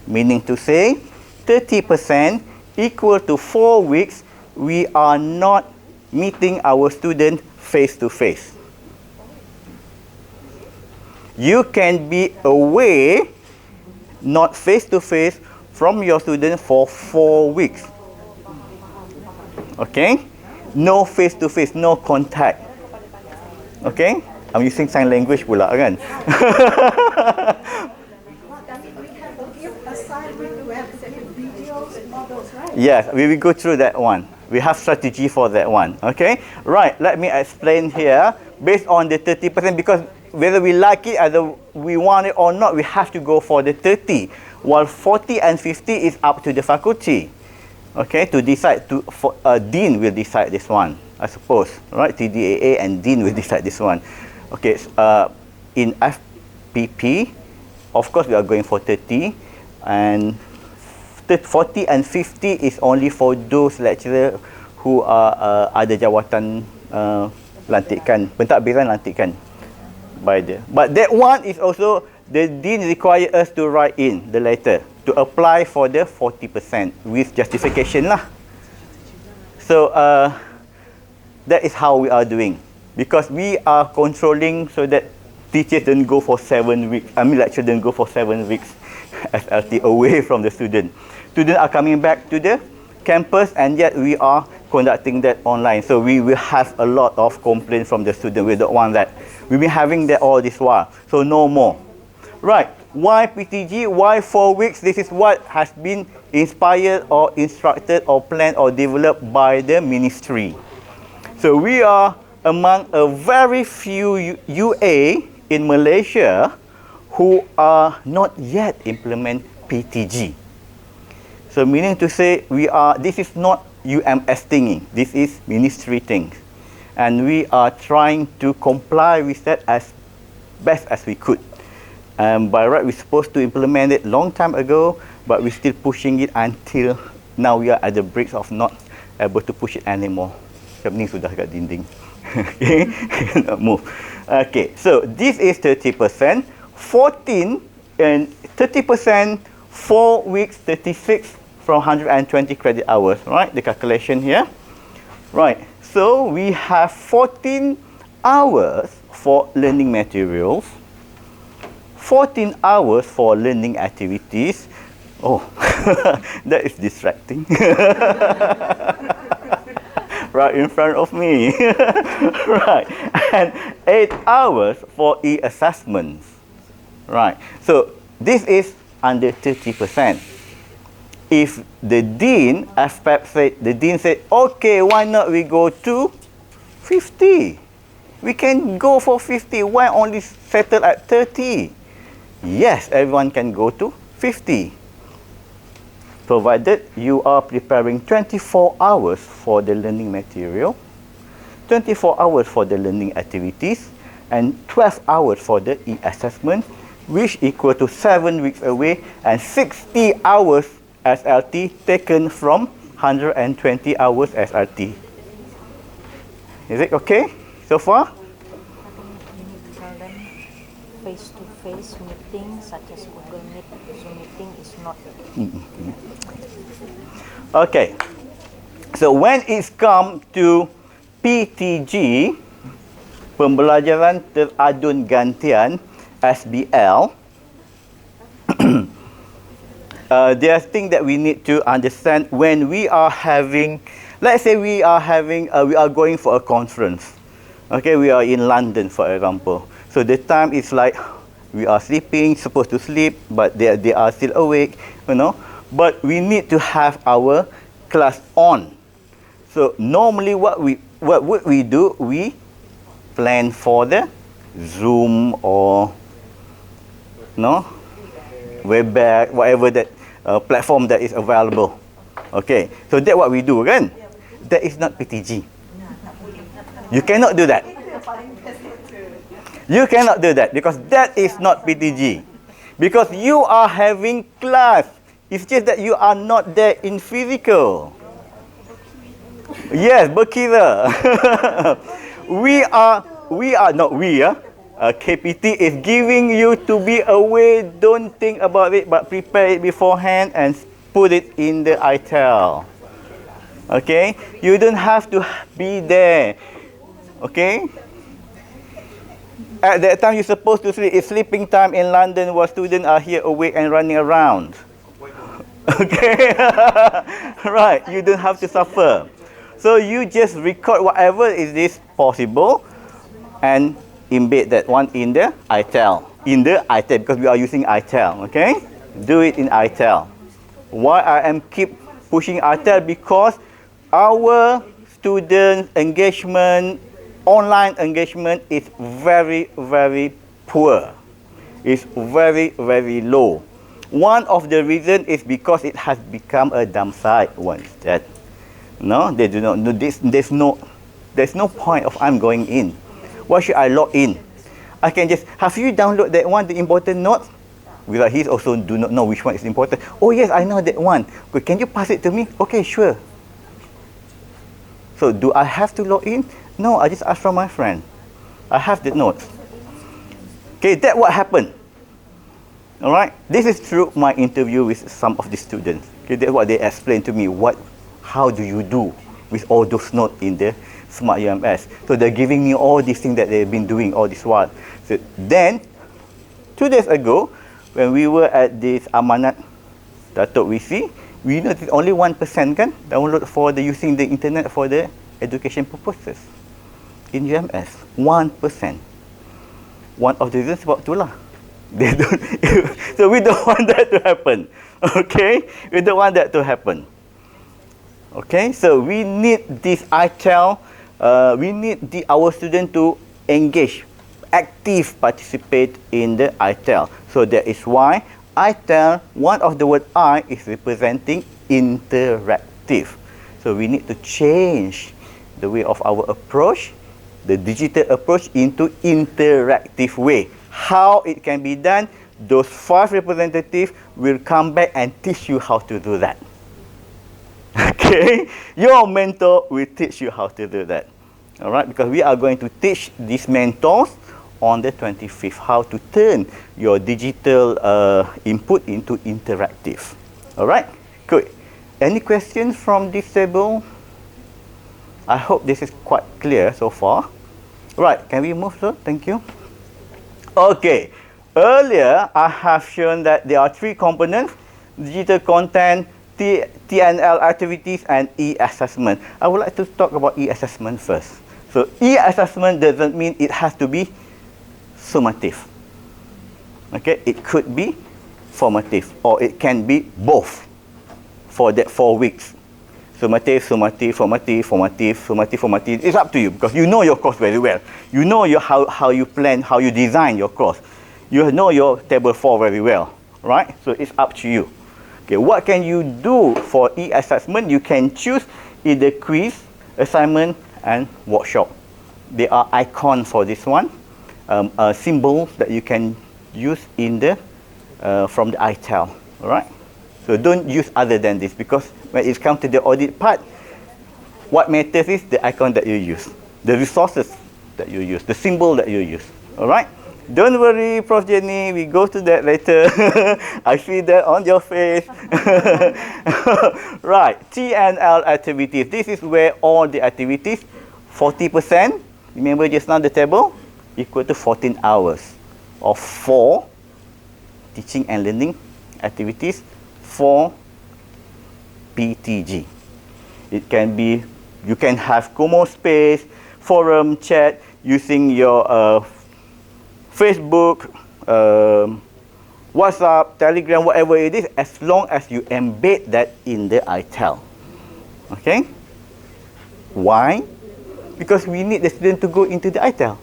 Meaning to say, 30% equal to 4 weeks, we are not meeting our student face to face. You can be away, not face to face, from your student for 4 weeks. Okay? No face to face, no contact. Okay? I'm using sign language pula kan? We have to give assignment, we have to give videos and all those, right? Yes, we will go through that one. We have strategy for that one. Okay? Right, let me explain here. Based on the 30%, because whether we like it, either we want it or not, we have to go for the 30. while 40 and 50 is up to the faculty. Okay, to decide, Dean will decide this one, I suppose, right? TDAA and Dean will decide this one. Okay, in FPP, of course we are going for 30, and 40 and 50 is only for those lecturer who are ada jawatan lantikan, pentadbiran lantikan by the. But that one is also the Dean require us to write in the letter to apply for the 40% with justification lah. So that is how we are doing, because we are controlling so that teachers don't go for 7 weeks. Lecturers don't go for 7 weeks SLT away from the student. Students are coming back to the campus, and yet we are conducting that online. So we will have a lot of complaints from the student. We don't want that. We've been having that all this while. So no more. Right. Why PTG? Why 4 weeks? This is what has been inspired or instructed or planned or developed by the ministry. So we are among a very few UA in Malaysia who are not yet implement PTG. So meaning to say, this is not UMS thingy. This is ministry thing. And we are trying to comply with that as best as we could. By right, we're supposed to implement it long time ago, but we're still pushing it until now. We are at the brink of not able to push it anymore. Sebab ni sudah kat dinding. Okay, not move. Okay, so this is 30%, 14 and 30%, 4 weeks, 36 from 120 credit hours. Right, the calculation here. Right, so we have 14 hours for learning materials. 14 hours for learning activities. Oh, that is distracting. Right in front of me. Right. And 8 hours for e-assessments. Right. So this is under 30%. If the Dean, FPEP said, okay, why not we go to 50? We can go for 50. Why only settle at 30? Yes, everyone can go to 50, provided you are preparing 24 hours for the learning material, 24 hours for the learning activities, and 12 hours for the e-assessment, which equal to 7 weeks away, and 60 hours SLT taken from 120 hours SLT. Is it okay so far? Face-to-face meeting such as Google Meet, Zoom meeting is not. Okay. So when it's come to PTG, Pembelajaran Teradun Gantian, SBL, there are things that we need to understand when we are having, let's say we are going for a conference. Okay, we are in London, for example. So the time is like we are sleeping, supposed to sleep, but they are still awake, you know. But we need to have our class on. So normally what would we do? We plan for the Zoom or Webex, whatever that platform that is available. Okay, so that's what we do, kan? That is not PTG. You cannot do that. You cannot do that because that is not PTG. Because you are having class. It's just that you are not there in physical. Yes, berkira. KPT is giving you to be away. Don't think about it, but prepare it beforehand and put it in the ITEL. Okay? You don't have to be there. Okay? At that time, you're supposed to sleep. It's sleeping time in London while students are here awake and running around. Okay? Right. You don't have to suffer. So you just record whatever is this possible and embed that one in the ITEL. In the ITEL, because we are using ITEL. Okay? Do it in ITEL. Why I am keep pushing ITEL? Because our student engagement, online engagement is very, very poor. It's very, very low. One of the reason is because it has become a dump site once that. No, they do not know this. There's no point of I'm going in. Why should I log in? I can just, have you download that one, the important notes? Without he also do not know which one is important. Oh yes, I know that one. Okay, can you pass it to me? Okay, sure. So do I have to log in? No, I just ask from my friend. I have the notes. Okay, that's what happened. All right, this is through my interview with some of the students. Okay, that's what they explained to me. How do you do with all those notes in the Smart UMS? So they're giving me all these things that they've been doing all this while. So then, 2 days ago, when we were at this Amanat Datuk WC, we noticed only 1% kan download for the using the internet for the education purposes in UMS. 1%. One of the reasons sebab itulah. They don't. So we don't want that to happen. Okay, we don't want that to happen. Okay, so we need this ITEL. We need our student to engage, active participate in the ITEL. So that is why ITEL, one of the word I is representing interactive. So we need to change the way of our approach, the digital approach into interactive way. How it can be done, those 5 representatives will come back and teach you how to do that. Okay, your mentor will teach you how to do that. All right, because we are going to teach these mentors on the 25th how to turn your digital input into interactive. All right, good. Any questions from this table? I hope this is quite clear so far. Right, can we move, sir? Thank you. Okay, earlier I have shown that there are 3 components: digital content, TNL activities, and e-assessment. I would like to talk about e-assessment first. So e-assessment doesn't mean it has to be summative. Okay, it could be formative, or it can be both for that 4 weeks. Summative, formative. It's up to you, because you know your course very well. You know how you plan, how you design your course. You know your table 4 very well, right? So it's up to you. Okay, what can you do for e-assessment? You can choose either quiz, assignment, and workshop. There are icons for this one, symbols that you can use in the from the ITEL. All right. So don't use other than this, because when it comes to the audit part, what matters is the icon that you use, the resources that you use, the symbol that you use. All right. Don't worry, Prof. Jenny, we go to that later. I see that on your face. Right, TNL activities. This is where all the activities, 40%, remember just now the table, equal to 14 hours of 4 teaching and learning activities for PTG. It can be, you can have Como space, forum, chat, using your Facebook, WhatsApp, Telegram, whatever it is, as long as you embed that in the ITEL. Okay? Why? Because we need the student to go into the ITEL.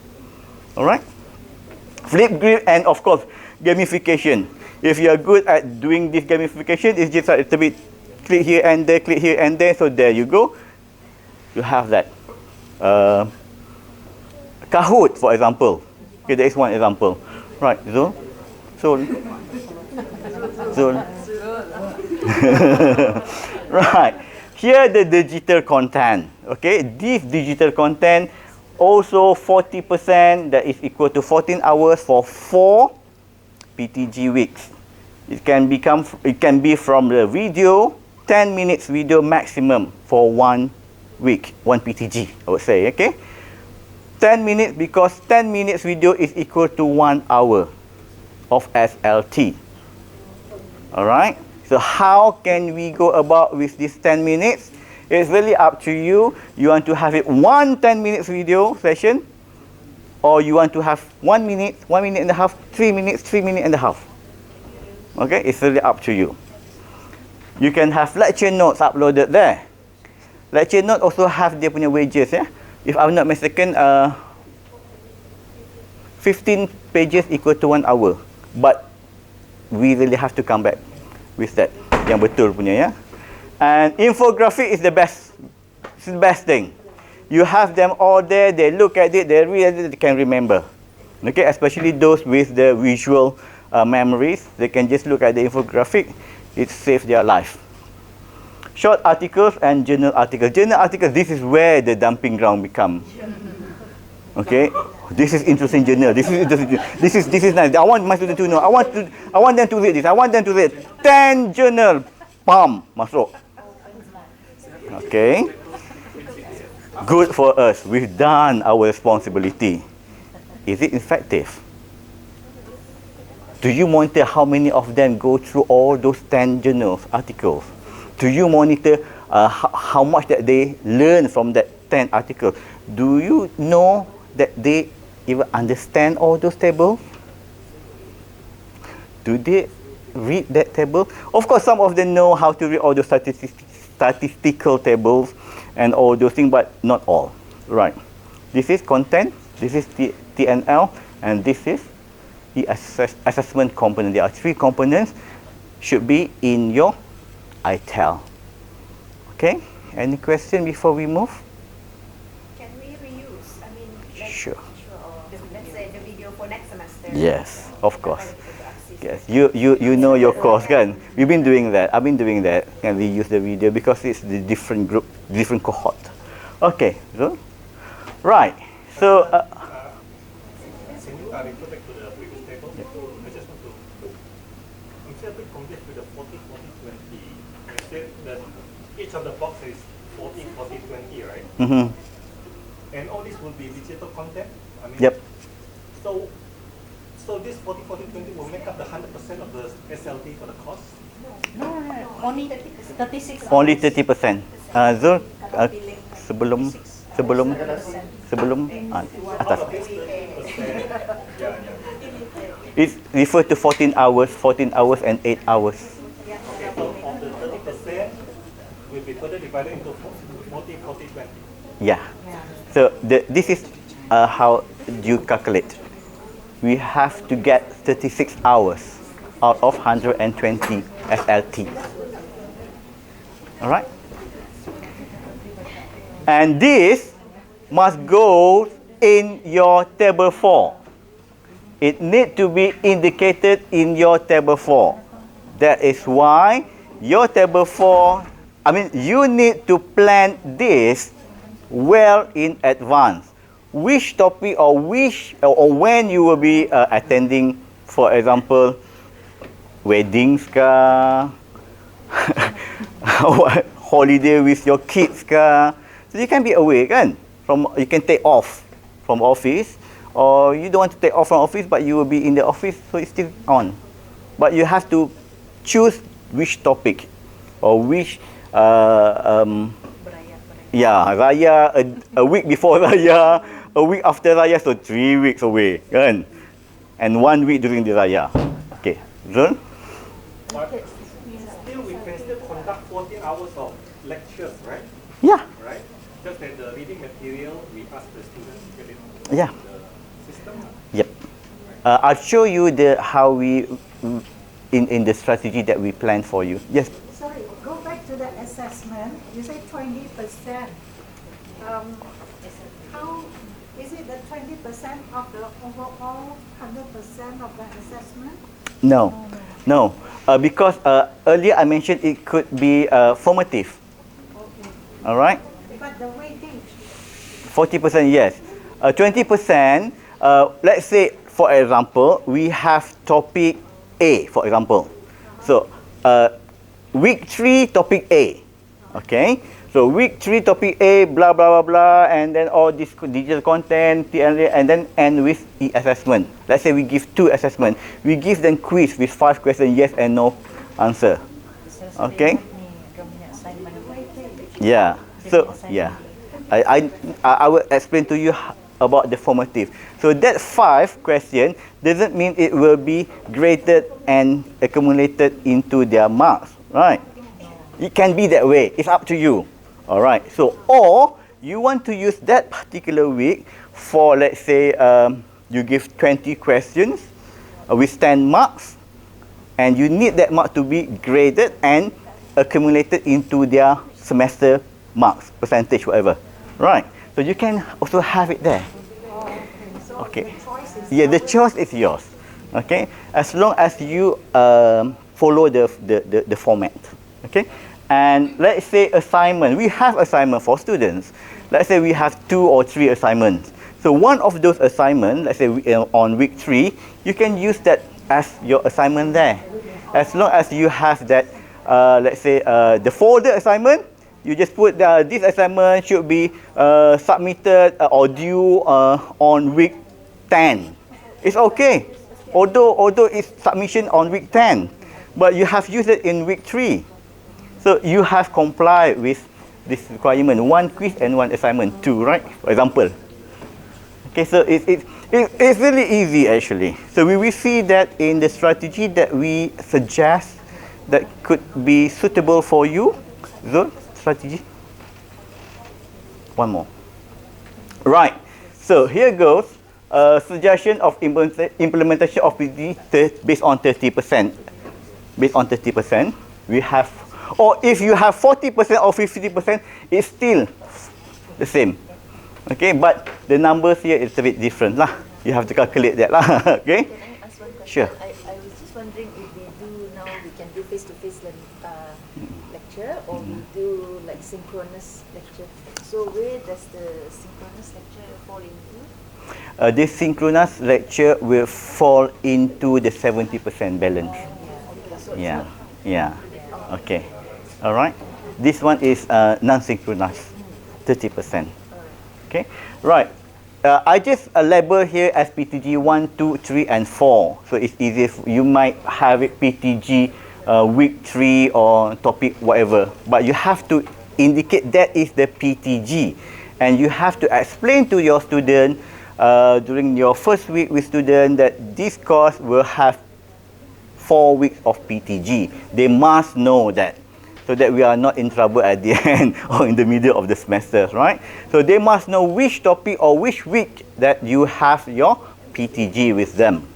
Alright? Flipgrid, and of course, gamification. If you are good at doing this gamification, it's just a little bit click here and there, click here and there, so there you go. You have that. Kahoot, for example. Okay, there is one example. Right, Zul. Right. Here the digital content. Okay, this digital content also 40%, that is equal to 14 hours for 4 PTG weeks. It can be from the video, 10 minutes video maximum for 1 week, 1 PTG, I would say. Okay. 10 minutes, because 10 minutes video is equal to 1 hour of SLT. Alright, so how can we go about with this 10 minutes? It's really up to you. You want to have it 1 10 minutes video session, or you want to have 1 minute, 1 minute and a half, 3 minutes, 3 minutes and a half. Okay, it's really up to you. You can have lecture notes uploaded there. Lecture note also have dia punya wages, ya. If I'm not mistaken, 15 pages equal to 1 hour. But we really have to come back with that yang betul punya, ya. And infographic is the best. It's the best thing. You have them all there, they look at it, they read it, they can remember. Okay, especially those with the visual memories, they can just look at the infographic, it saves their life. Short articles and journal articles. Journal articles, this is where the dumping ground become. Okay, this is interesting journal. This is interesting. This is nice. I want my students to know. I want them to read this. I want them to read 10 journal. Pam, masuk. Okay. Good for us. We've done our responsibility. Is it effective? Do you monitor how many of them go through all those 10 journals, articles? Do you monitor how much that they learn from that 10 articles? Do you know that they even understand all those tables? Do they read that table? Of course, some of them know how to read all those statistical tables and all those things, but not all. Right. This is content, this is TNL, and this is the assessment component. There are 3 components should be in your ITEL. Okay? Any question before we move? Can we reuse? I mean, Sure. let's say the video for next semester. Yes, of course. Yes, you know your course, kan? We've been doing that. I've been doing that, and we use the video because it's the different group, different cohort. Okay, so right. So Can you refer back to the previous table? I just want to, I'm still a bit confused with the 40, 40, 20. You said that each of the boxes is 40, 40, 20, right? mm-hmm. And all this will be digital content? I mean, Yep. So this 40, 40, 20 will make up the 100% of the SLT for the course? No, only 36. Only 30%. Zul, sebelum atas. It refers to 14 hours and 8 hours. Okay, so of the 30% will be further divided into 40, 40, 20. Yeah. So this is how you calculate. We have to get 36 hours out of 120 SLT. Alright? And this must go in your table 4. It needs to be indicated in your table 4. That is why your table 4, you need to plan this well in advance. Which topic or when you will be attending, for example, weddings ka, holiday with your kids ka. So you can be away, kan? You can take off from office, or you don't want to take off from office, but you will be in the office, so it's still on. But you have to choose which topic or which Raya, a week before Raya, a week after Raya, so 3 weeks away, kan? And 1 week during the Raya. Okay, Zul? But still, we can still conduct 14 hours of lectures, right? Yeah. Right? Just that the reading material, we ask the students to get it Yeah. in the system. Yep. I'll show you how we in the strategy that we plan for you. Yes. Sorry, go back to the assessment. You say 20%. How is it that 20% of the overall 100% of the assessment? No. Because earlier I mentioned it could be formative. Okay. All right. But the weighting. 40%, yes. 20%. Let's say, for example, we have topic A, for example. So, week 3, topic A. Okay. So week 3, topic A, blah, blah, blah, blah, and then all this digital content, and then end with e-assessment. Let's say we give 2 assessments. We give them quiz with 5 questions, yes and no answer. Okay? Yeah. So, yeah. I will explain to you about the formative. So that 5 question doesn't mean it will be graded and accumulated into their marks, right? It can be that way. It's up to you. All right. So, or you want to use that particular week for, let's say, you give 20 questions with 10 marks, and you need that mark to be graded and accumulated into their semester marks, percentage, whatever. Right. So you can also have it there. Okay. Yeah, the choice is yours. Okay. As long as you follow the format. Okay. And let's say assignment. We have assignment for students. Let's say we have 2 or 3 assignments. So one of those assignments, let's say on week 3, you can use that as your assignment there. As long as you have that, let's say the folder assignment, you just put this assignment should be submitted or due on week 10. It's okay. Although it's submission on week 10, but you have used it in week 3. So you have complied with this requirement, 1 quiz and 1 assignment, 2, right? For example. Okay, so it's really easy actually. So we will see that in the strategy that we suggest that could be suitable for you. Zul, strategy. One more. Right. So here goes. Suggestion of implementation of PD based on 30%. Based on 30%, we have, or if you have 40% or 50%, it's still the same. Okay, but the numbers here is a bit different lah. You have to calculate that lah. Okay. Can I ask one question? Sure. I was just wondering if we do now, we can do face-to-face lecture, or we do like synchronous lecture. So where does the synchronous lecture fall into? This synchronous lecture will fall into the 70% balance. Yeah, yeah. Okay. All right. This one is non-synchronous, 30%. Okay. Right. I just label here as PTG 1, 2, 3, and 4. So it's easy. You might have it PTG week 3 or topic whatever, but you have to indicate that is the PTG, and you have to explain to your student during your first week with student that this course will have 4 weeks of PTG. They must know that, so that we are not in trouble at the end or in the middle of the semester, right? So they must know which topic or which week that you have your PTG with them.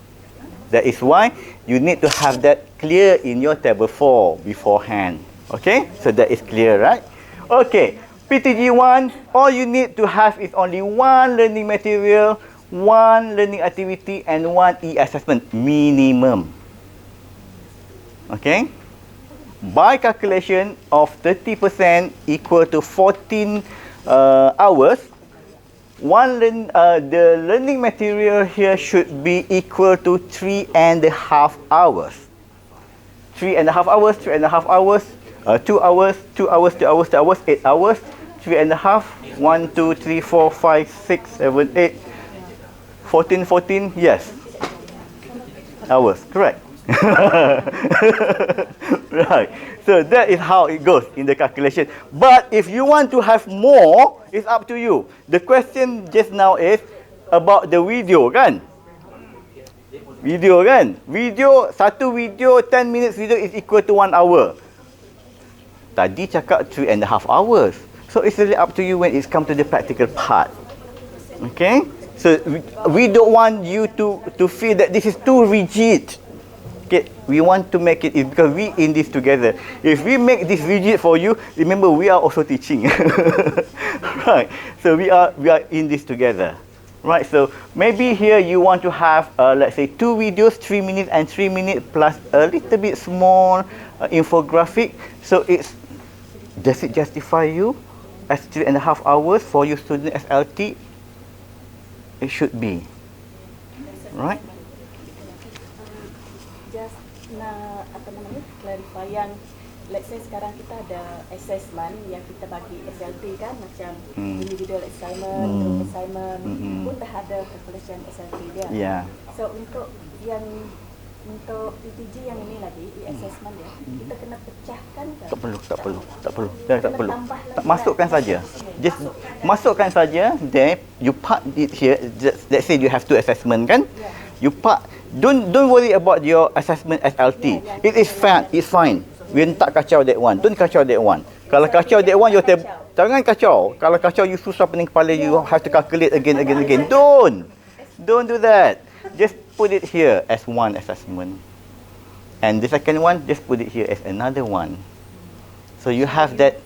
That is why you need to have that clear in your table 4 beforehand. Okay, so that is clear, right? Okay, PTG 1, all you need to have is only 1 learning material, 1 learning activity, and 1 e-assessment minimum. Okay, by calculation of 30% equal to 14 hours, the learning material here should be equal to 3.5 hours. 3.5 hours, 3.5 hours, 2 hours, 2 hours, 2 hours, 2 hours, 8 hours, 3.5, 1, 2, 3, 4, 5, 6, 7, 8, 14, yes, hours, correct. Right, so that is how it goes in the calculation. But if you want to have more, it's up to you. The question just now is about the video, kan? Video, kan? Video, satu video, 10 minutes video is equal to 1 hour. Tadi cakap 3.5 hours. So it's really up to you when it's come to the practical part. Okay? So we don't want you to feel that this is too rigid. Okay, we want to make it because we in this together. If we make this rigid for you, remember we are also teaching. Right? So we are in this together. Right? So maybe here you want to have let's say 2 videos, 3 minutes and 3 minutes plus a little bit small infographic. So does it justify you as 3.5 hours for your student SLT? It should be. Right? Just clarify yang let's say sekarang kita ada assessment yang kita bagi SLT kan, macam individual assignment, group assignment, pun dah ada calculation SLT dia. Yeah. So untuk PTG yang ini lagi, e-assessment dia, kita kena pecahkan ke? Tak perlu. Masukkan saja. Just masukkan saja. Then you part it here. Let's say you have 2 assessment kan? You part. Don't worry about your assessment SLT. It is fine. It's fine. We tak kacau that one. Don't kacau that one. Kalau kacau that one, jangan kacau. Kalau kacau, you susah pening kepala. You have to calculate again. Don't do that. Just put it here as 1 assessment. And the second one, just put it here as another one. So you have that,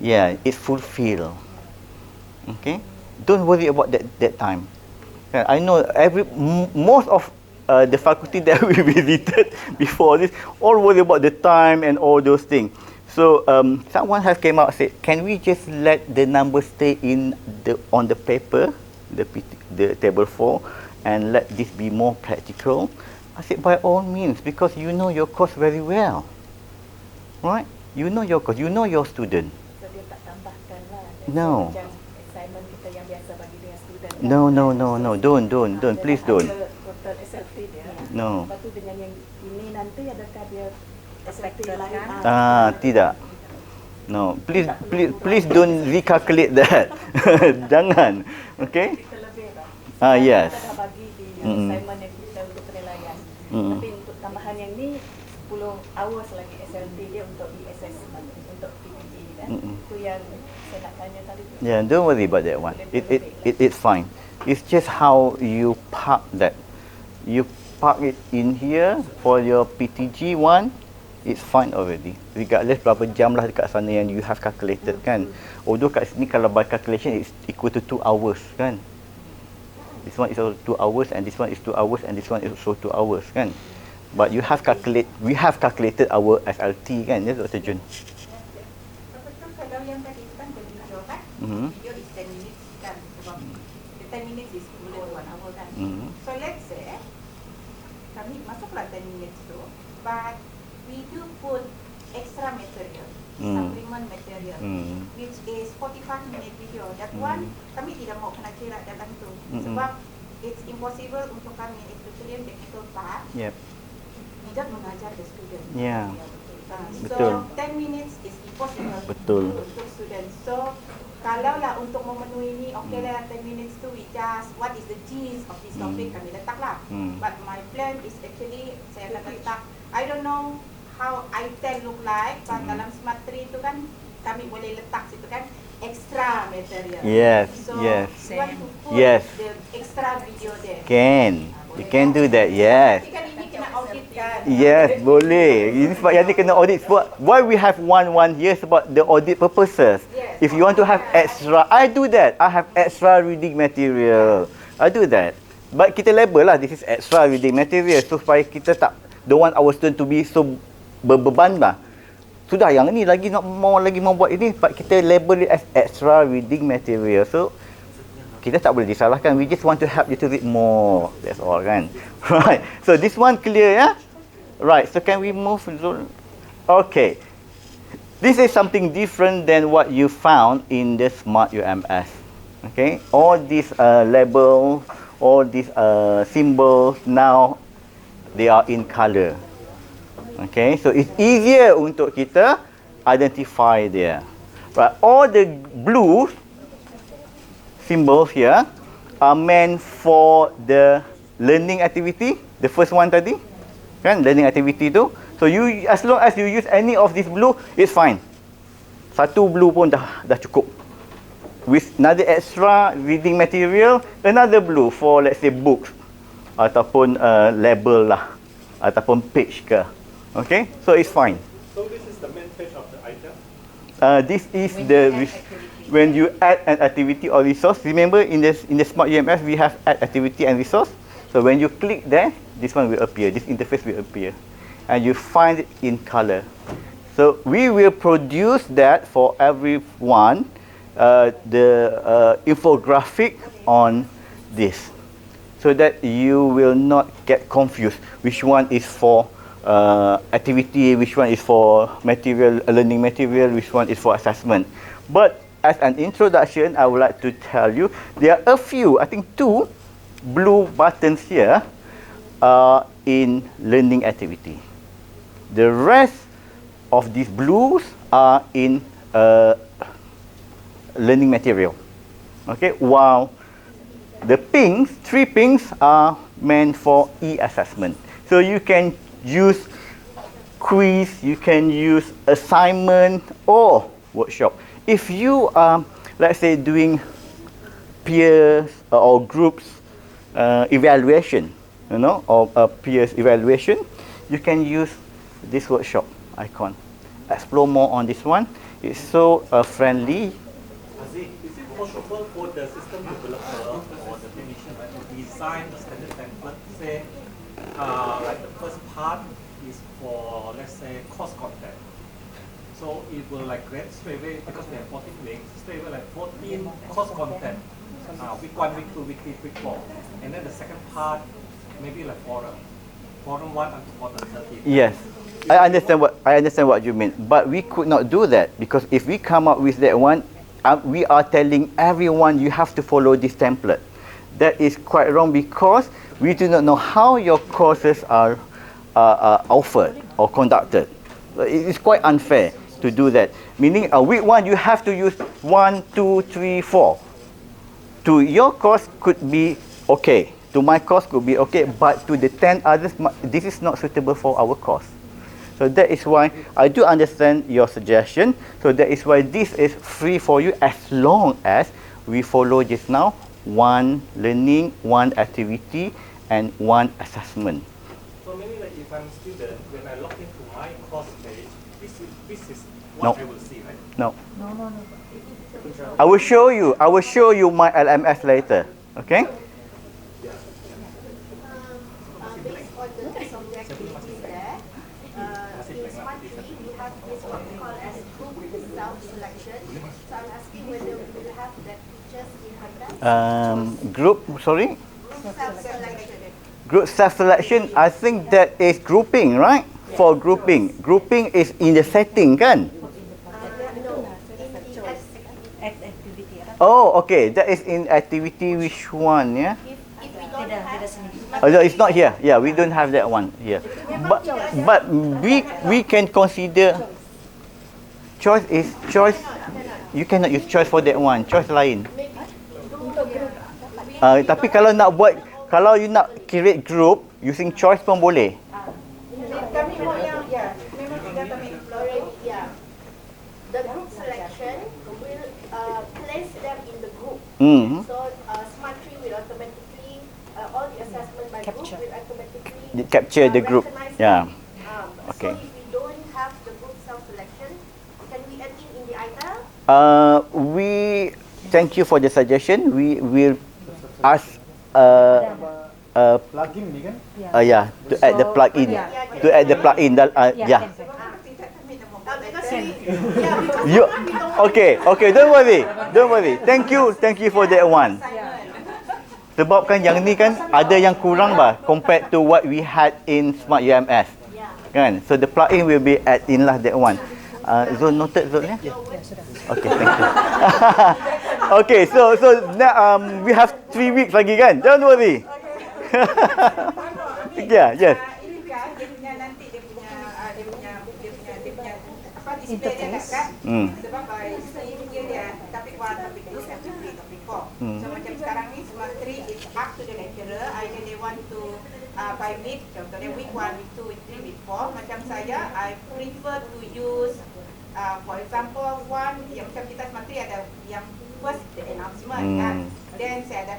yeah, it's fulfill. Okay, don't worry about that time. I know most of the faculty that we visited before this all worry about the time and all those things. So someone has came out and said, can we just let the numbers stay on the paper, the table 4, and let this be more practical? I said, by all means, because you know your course very well, right? You know your course, you know your student. So dia tak tambahkan lah. No. Macam assignment kita yang biasa bagi dengan student. No, don't, please don't. Total SLT dia. No. Lepas tu dengan yang ini nanti adakah dia SLT Expected lain? kan? Tidak. No, please don't recalculate that. Jangan. Okay? Kita lebih lah. Yes. Kita dah bagi di assignment yang kita untuk penilaian. Tapi untuk tambahan yang ni 10 hours lagi SLT dia untuk di assessment, untuk PPT kan. Itu yang saya nak tanya tadi tu. Yeah, don't worry about that one. It's fine. It's just how you park that. You park it in here for your PTG one. It's fine already. Regardless berapa jam lah dekat sana yang you have calculated kan. Although kat sini kalau by calculation it's equal to 2 hours kan. This one is also 2 hours and this one is 2 hours and this one is also 2 hours kan. But we have calculated our SLT kan, ya Dr. Jun? Betul, kalau yang tadi kan video kan, video is 10 minutes kan, sebab 10 minutes is equivalent to 1 hour kan. So let's say, kami masuklah 10 minutes tu, but we do put extra material, supplement material, which is 45-minute video. That one, kami tidak mau kena kira dalam tu, sebab it's impossible untuk kami, especially in technical part, tidak mengajar the student. Yeah. So Betul. 10 minutes is impossible Betul. untuk student. So kalau lah untuk memenuhi ni, okay lah 10 minutes tu we just what is the gist of this topic kami letak lah. But my plan is actually saya akan letak, I don't know how I10 look like, but dalam Smart 3 tu kan kami boleh letak situ kan extra material. Yes, So yes. you want to put Yes. the extra video there. You can do that, yes. Tapi kan ini kena audit kan. Yes, boleh. Ini sebab yang ni kena audit. Sebab why we have one here sebab the audit purposes. Yes. If you want to have extra, I do that. I have extra reading material. I do that. But kita label lah, this is extra reading material. So supaya kita tak don't want our student to be so berbeban lah. Sudah yang ni lagi nak mau buat ini, but kita label it as extra reading material. So kita tak boleh disalahkan. We just want to help you to read more. That's all kan. Right. So this one clear ya? Right. So can we move? Okay. This is something different than what you found in the Smart UMS. Okay. All these labels, all these symbols now they are in color. Okay. So it's easier untuk kita identify there. Right. All the blue symbols here are meant for the learning activity, the first one tadi, kan, learning activity tu. So you, as long as you use any of this blue, it's fine. Satu blue pun dah cukup. With another extra reading material, another blue for let's say books ataupun label lah ataupun page ke. Okay, so it's fine. So this is the main page of the item. This is when you add an activity or resource. Remember in the Smart UMS we have add activity and resource. So when you click there, this one will appear. This interface will appear, and you find it in color. So we will produce that for everyone. The infographic on this, so that you will not get confused. Which one is for activity? Which one is for material, learning material? Which one is for assessment? But as an introduction, I would like to tell you there are a few, I think 2 blue buttons here in learning activity. The rest of these blues are in learning material. Okay, while the pinks, 3 pinks are meant for e-assessment. So you can use quiz, you can use assignment or workshop. If you are, let's say, doing peers or groups evaluation, or peers evaluation, you can use this workshop icon. Explore more on this one. It's so friendly. Aziz, is it possible for the system developer or the technician to design a standard template, say, like the first part is for, let's say, course content. So it will like create straight away, because we have 14 weeks, straight away like 14 course content. Week 1, week 2, week 3, week 4. And then the second part, maybe like forum 1 until forum 13. Yes. I understand what you mean, but we could not do that, because if we come up with that one, we are telling everyone you have to follow this template. That is quite wrong, because we do not know how your courses are offered or conducted. It is quite unfair to do that. Meaning, week 1 you have to use 1, 2, 3, 4. To your course could be okay. To my course could be okay, but to the 10 others, this is not suitable for our course. So that is why I do understand your suggestion. So that is why this is free for you, as long as we follow just now 1 learning, 1 activity, and 1 assessment. So maybe like if I'm a student, when I log into my course page, this is what I will see, right? No. I will show you my LMS later. Okay? Based on the subjectivity there, in Smart 3, we have this what we call as group self-selection. So I'm asking whether we will have that features in Handa. Group, sorry? Group self-selection. Group self-selection, I think that is grouping, right? For grouping. Grouping is in the setting, kan? Oh, okay. That is in activity which one, yeah? If we don't have, Oh, no, it's not here. Yeah, we don't have that one here. But we can consider choice is choice. You cannot use choice for that one. Choice lain. Tapi kalau nak buat, kalau you nak create group using choice pun boleh. Kami mau yang, ya, memang sudah kami yeah. The group selection will place them in the group. So Smart 3 will automatically, all the assessment by group will automatically Capture the group. recognize Yeah. them. Okay. So if we don't have the group self-selection, can we add in the item? We thank you for the suggestion. We will ask Plugin ni kan? yeah, to add the plug-in. To add the plug-in. Yeah. Because we, You okay? Don't worry. Thank you for that one. Sebab kan yang ni kan ada yang kurang bah compared to what we had in Smart UMS. Kan? So the plug-in will be add in lah that one. Zone noted zone ya? Okay, thank you. Okay, so now we have 3 weeks lagi kan? Don't worry. Yeah, yes. ini kan dia punya nanti dia punya apa display dia kan. Sebab ini dia topik 1, topik 2, topik 3, topik 4. So macam sekarang ni Smart 3 is up to the lecturer, either they want to by week, contohnya week 1, week 2, week 3, week 4. Macam saya, I prefer to use for example one yang macam kita Smart 3 ada yang first the announcement kan. Then saya ada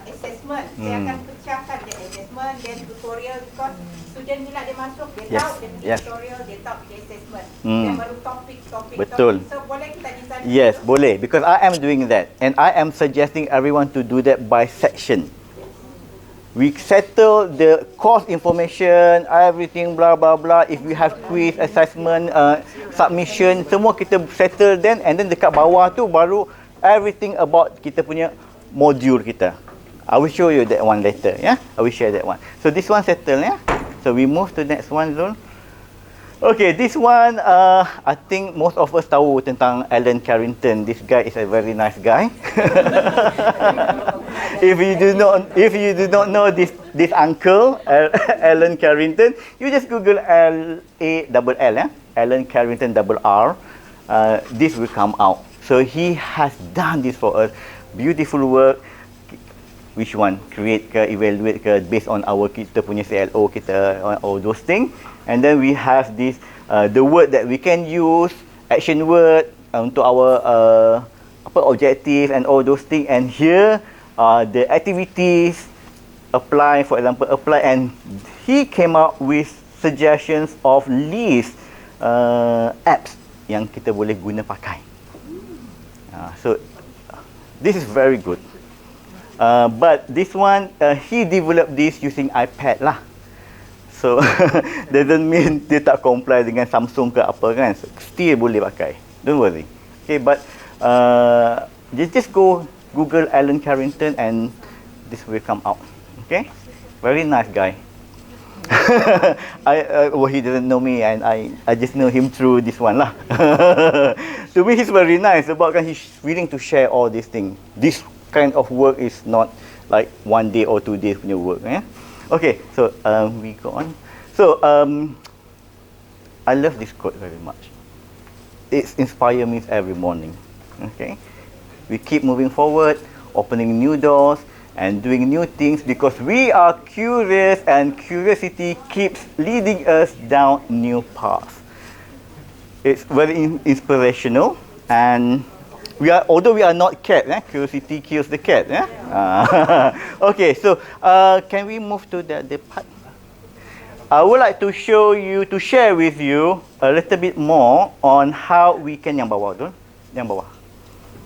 assessment. Saya akan pecahkan the assessment, then tutorial, because student bila dia masuk dia tahu dia pergi tutorial, dia tahu pergi assessment. Dan baru topik. Betul. So boleh kita design. Yes, boleh, because I am doing that and I am suggesting everyone to do that by section. We settle the course information, everything blah blah blah. If we have quiz, assessment, submission, semua kita settle then, and then dekat bawah tu baru everything about kita punya module kita. I will show you that one later, yeah. I will share that one. So this one settle, yeah. So we move to next one, Zul. Okay, this one I think most of us tahu tentang Alan Carrington. This guy is a very nice guy. If you do not know this uncle Alan Carrington, you just Google L-A-L-L, yeah? Alan Carrington R. This will come out. So he has done this for us. Beautiful work. Which one? Create ke, evaluate ke, based on our kita punya CLO kita, all those things. And then we have this the word that we can use, action word untuk our objective and all those things. And here the activities apply, for example, apply, and he came up with suggestions of list apps yang kita boleh guna pakai. So this is very good. But this one, he developed this using iPad lah. So doesn't mean dia tak comply dengan Samsung ke apa kan. Still boleh pakai. Don't worry. Okay, but just go Google Alan Carrington and this will come out. Okay, very nice guy. Well, he doesn't know me, and I just know him through this one lah. To me, he's very nice about he's willing to share all these things. This kind of work is not like 1 day or 2 days punya work. Okay, so we go on. So I love this quote very much. It inspires me every morning. Okay, we keep moving forward, opening new doors and doing new things because we are curious, and curiosity keeps leading us down new paths. It's very inspirational, and although we are not cat, curiosity kills the cat. Okay, so can we move to the part? I would like to share with you a little bit more on how we can yang bawah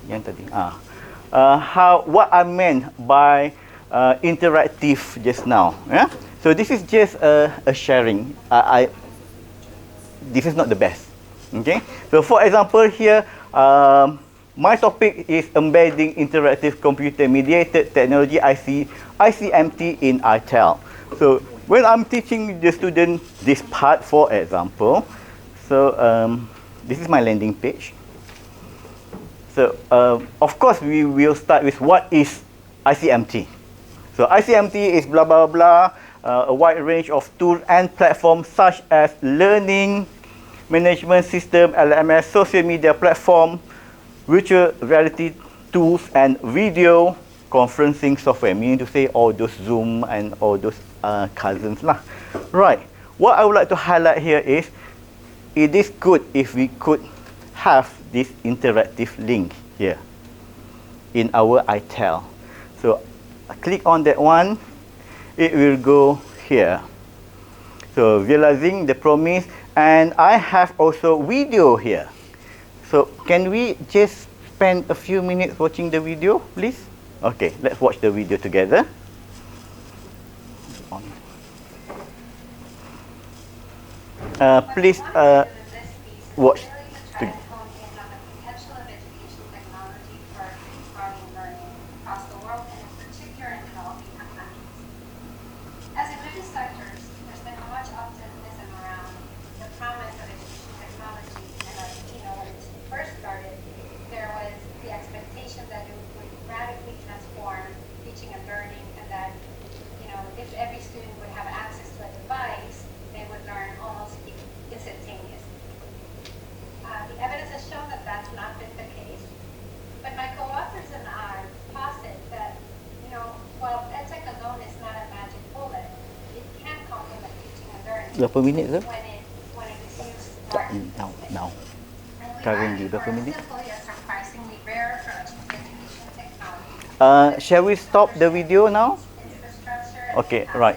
yang tadi. What I meant by interactive just now. So this is just a sharing. This is not the best. Okay. So for example here, my topic is embedding interactive computer mediated technology ICMT in ITEL. So when I'm teaching the student this part, for example, so this is my landing page. So, of course, we will start with what is ICMT. So, ICMT is blah, blah, blah, a wide range of tools and platforms such as learning, management system, LMS, social media platform, virtual reality tools, and video conferencing software, meaning to say all those Zoom and all those cousins lah. Right. What I would like to highlight here is, it is good if we could have this interactive link here in our ITEL. So I click on that one, it will go here. So realizing the promise, and I have also video here. So can we just spend a few minutes watching the video, please? Okay, let's watch the video together. Please watch. Berapa minit tu? Now. Currently, berapa minit? Shall we stop the video now? Okay, right.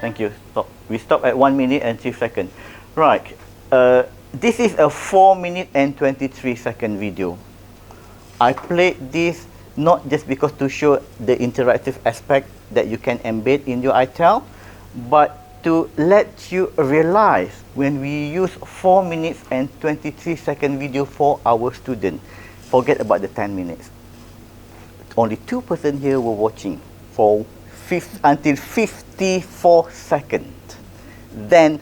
Thank you. Stop. We stop at 1 minute and 3 seconds. Right. This is a 4 minute and 23 second video. I played this not just because to show the interactive aspect that you can embed in your ITEL, but to let you realize when we use 4 minutes and 23 second video for our student, forget about the 10 minutes. Only 2% here were watching for until 54 seconds. Then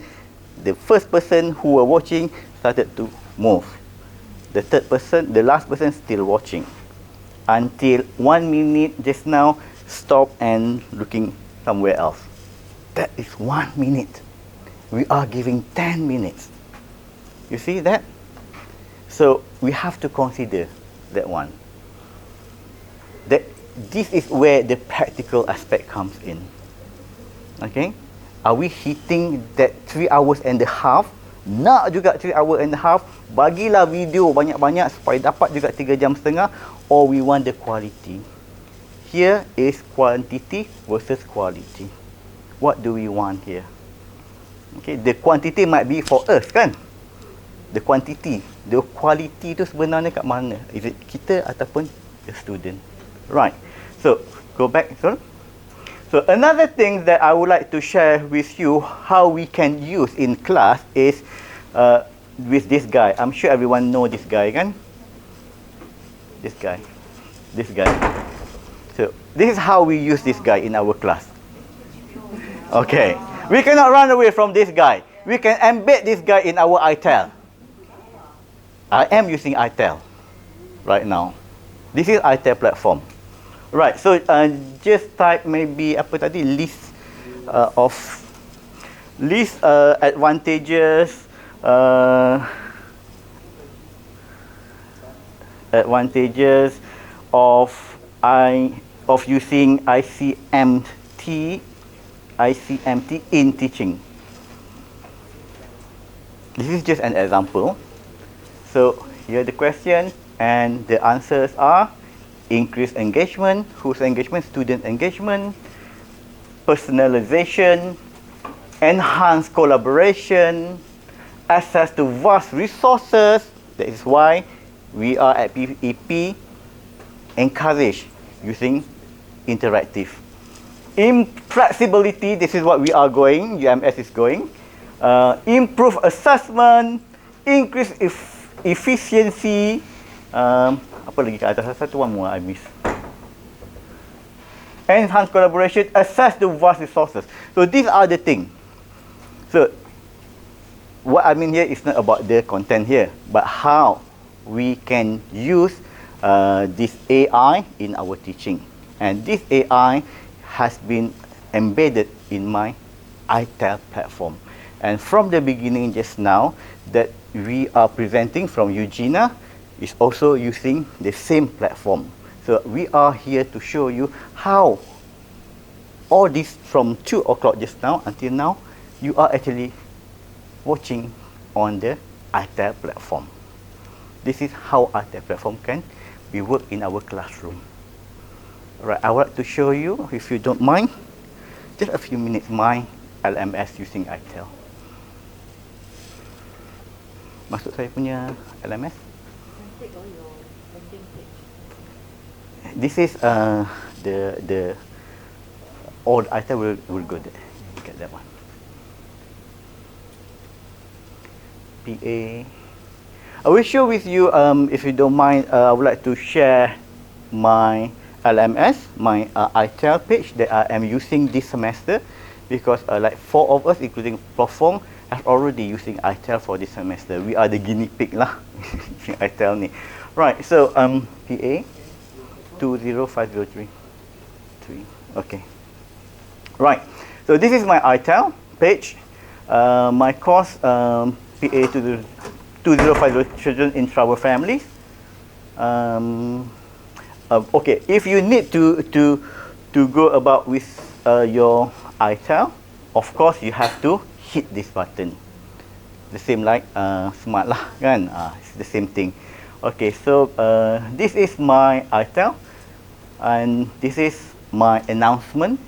the first person who were watching started to move. The third person, the last person still watching. Until 1 minute just now, stop and looking somewhere else. That is 1 minute. We are giving 10 minutes. You see that? So we have to consider that one. This is where the practical aspect comes in. Okay? Are we hitting that 3 hours and a half? Nak juga 3 hours and a half, bagilah video banyak-banyak supaya dapat juga 3 jam setengah, or we want the quality. Here is quantity versus quality. What do we want here? Okay, the quantity might be for us, kan? The quantity, the quality tu sebenarnya kat mana? Is it kita ataupun the student? Right. So, go back. So another thing that I would like to share with you how we can use in class is with this guy. I'm sure everyone know this guy, kan? This guy. So this is how we use this guy in our class. Okay. We cannot run away from this guy. We can embed this guy in our ITEL. I am using ITEL right now. This is ITEL platform. Right, so just type maybe apa tadi, list advantages of using ICMT in teaching. This is just an example. So here the question and the answers are increased engagement, whose engagement, student engagement, personalization, enhanced collaboration, access to vast resources. That is why we are at FPEP encourage using interactive. Flexibility, this is what we are going, UMS is going. Improve assessment, increase efficiency, apa lagi kat atas? Satu one more I miss. Enhance collaboration, assess the vast resources. So these are the things. So what I mean here is not about the content here, but how we can use this AI in our teaching. And this AI has been embedded in my ITEL platform. And from the beginning just now that we are presenting from Eugenia is also using the same platform. So we are here to show you how all this from 2 o'clock just now until now, you are actually watching on the ITEL platform. This is how ITEL platform can be worked in our classroom. Right, I would like to show you, if you don't mind, just a few minutes my LMS using ITEL. Masuk saya punya LMS. Take all your landing page. This is the all ITEL will go there. Look at that one. PA. I will share with you, if you don't mind, I would like to share my LMS, my ITEL page that I am using this semester, because like 4 of us, including Prof. Fong, are already using ITEL for this semester. We are the guinea pig lah, ITEL ni. Right, so PA 20503. Okay. Right, so this is my ITEL page. My course PA 2050 Children in Troubled Families. Okay, if you need to go about with your ITEL, of course you have to hit this button. The same like smart lah kan, it's the same thing. Okay, so this is my ITEL and this is my announcement.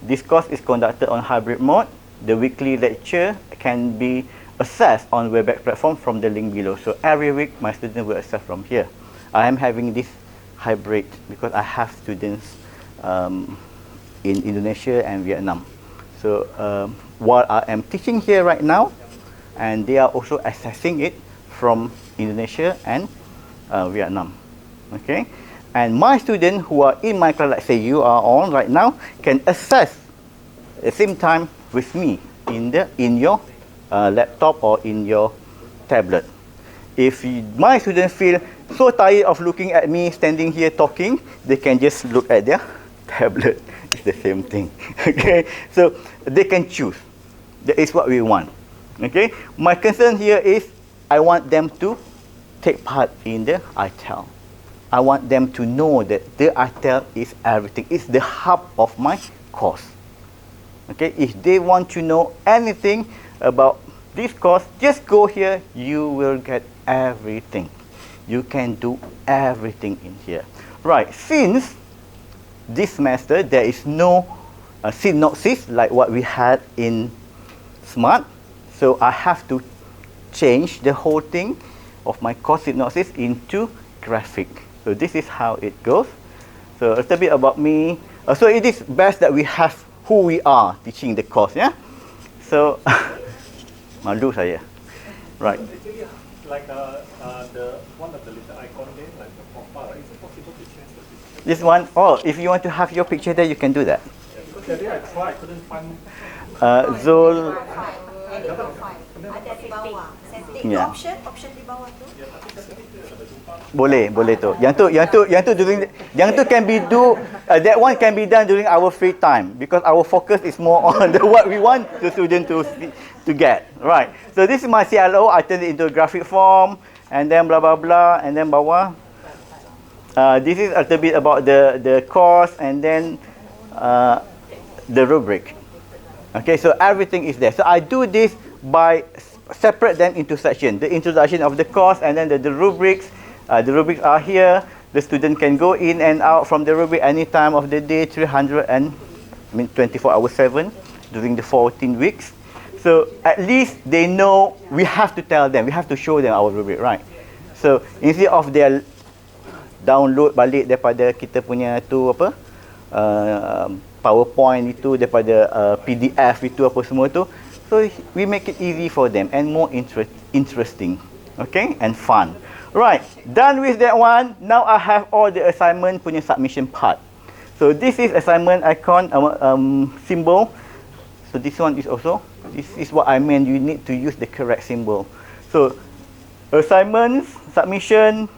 This course is conducted on hybrid mode. The weekly lecture can be accessed on WebEx platform from the link below. So every week my students will access from here. I am having this hybrid because I have students in Indonesia and Vietnam. So while I am teaching here right now, and they are also accessing it from Indonesia and Vietnam. Okay, and my students who are in my class, like say you are on right now, can access at the same time with me in your laptop or in your tablet. If my students feel so tired of looking at me standing here talking, they can just look at their tablet. It's the same thing. Okay, so they can choose. That is what we want. Okay, my concern here is I want them to take part in the ITEL. I want them to know that the ITEL is everything. It's the hub of my course. Okay, if they want to know anything about this course, just go here. You will get everything. You can do everything in here. Right, since this semester there is no synopsis like what we had in smart. So I have to change the whole thing of my course synopsis into graphic. So this is how it goes. So a little bit about me. So it is best that we have who we are teaching the course, yeah. So malu saya, right? Actually, like the one of the little icon there, like the profile, is it possible to change the picture? This one, oh, if you want to have your picture there, you can do that. Yeah, because the day I tried, I couldn't find. Zul, Ada di bawah. Setting Ya. option di bawah tu. boleh tu. Yang tu during, yang tu can be do, that one can be done during our free time because our focus is more on the what we want the student to get, right? So this is my CLO. I turn it into a graphic form, and then blah blah blah, and then bawah. This is a little bit about the course, and then the rubric. Okay, so everything is there. So I do this by separate them into sections. The introduction of the course, and then the rubrics. The rubrics are here. The student can go in and out from the rubric any time of the day, 24 hours 7 during the 14 weeks. So at least they know, we have to tell them, we have to show them our rubric, right? So instead of their download balik daripada kita punya tu apa, PowerPoint itu, daripada PDF itu apa semua tu, so we make it easy for them and more interesting, okay, and fun. Right, done with that one. Now I have all the assignment punya submission part. So this is assignment icon symbol. So this one is also, this is what I meant, you need to use the correct symbol. So assignments, submission,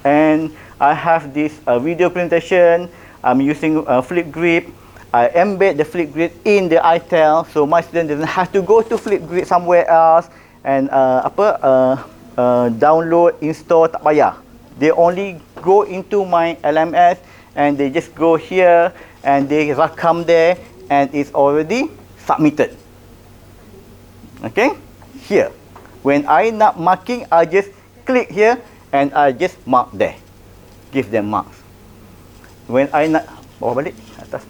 and I have this video presentation. I'm using Flipgrid. I embed the Flipgrid in the ITEL, so my student doesn't have to go to Flipgrid somewhere else and download, install, tak payah. They only go into my LMS and they just go here and they rakam there and it's already submitted. Okay, here. When I nak marking, I just click here and I just mark there. Give them marks. When I nak bawa balik atas,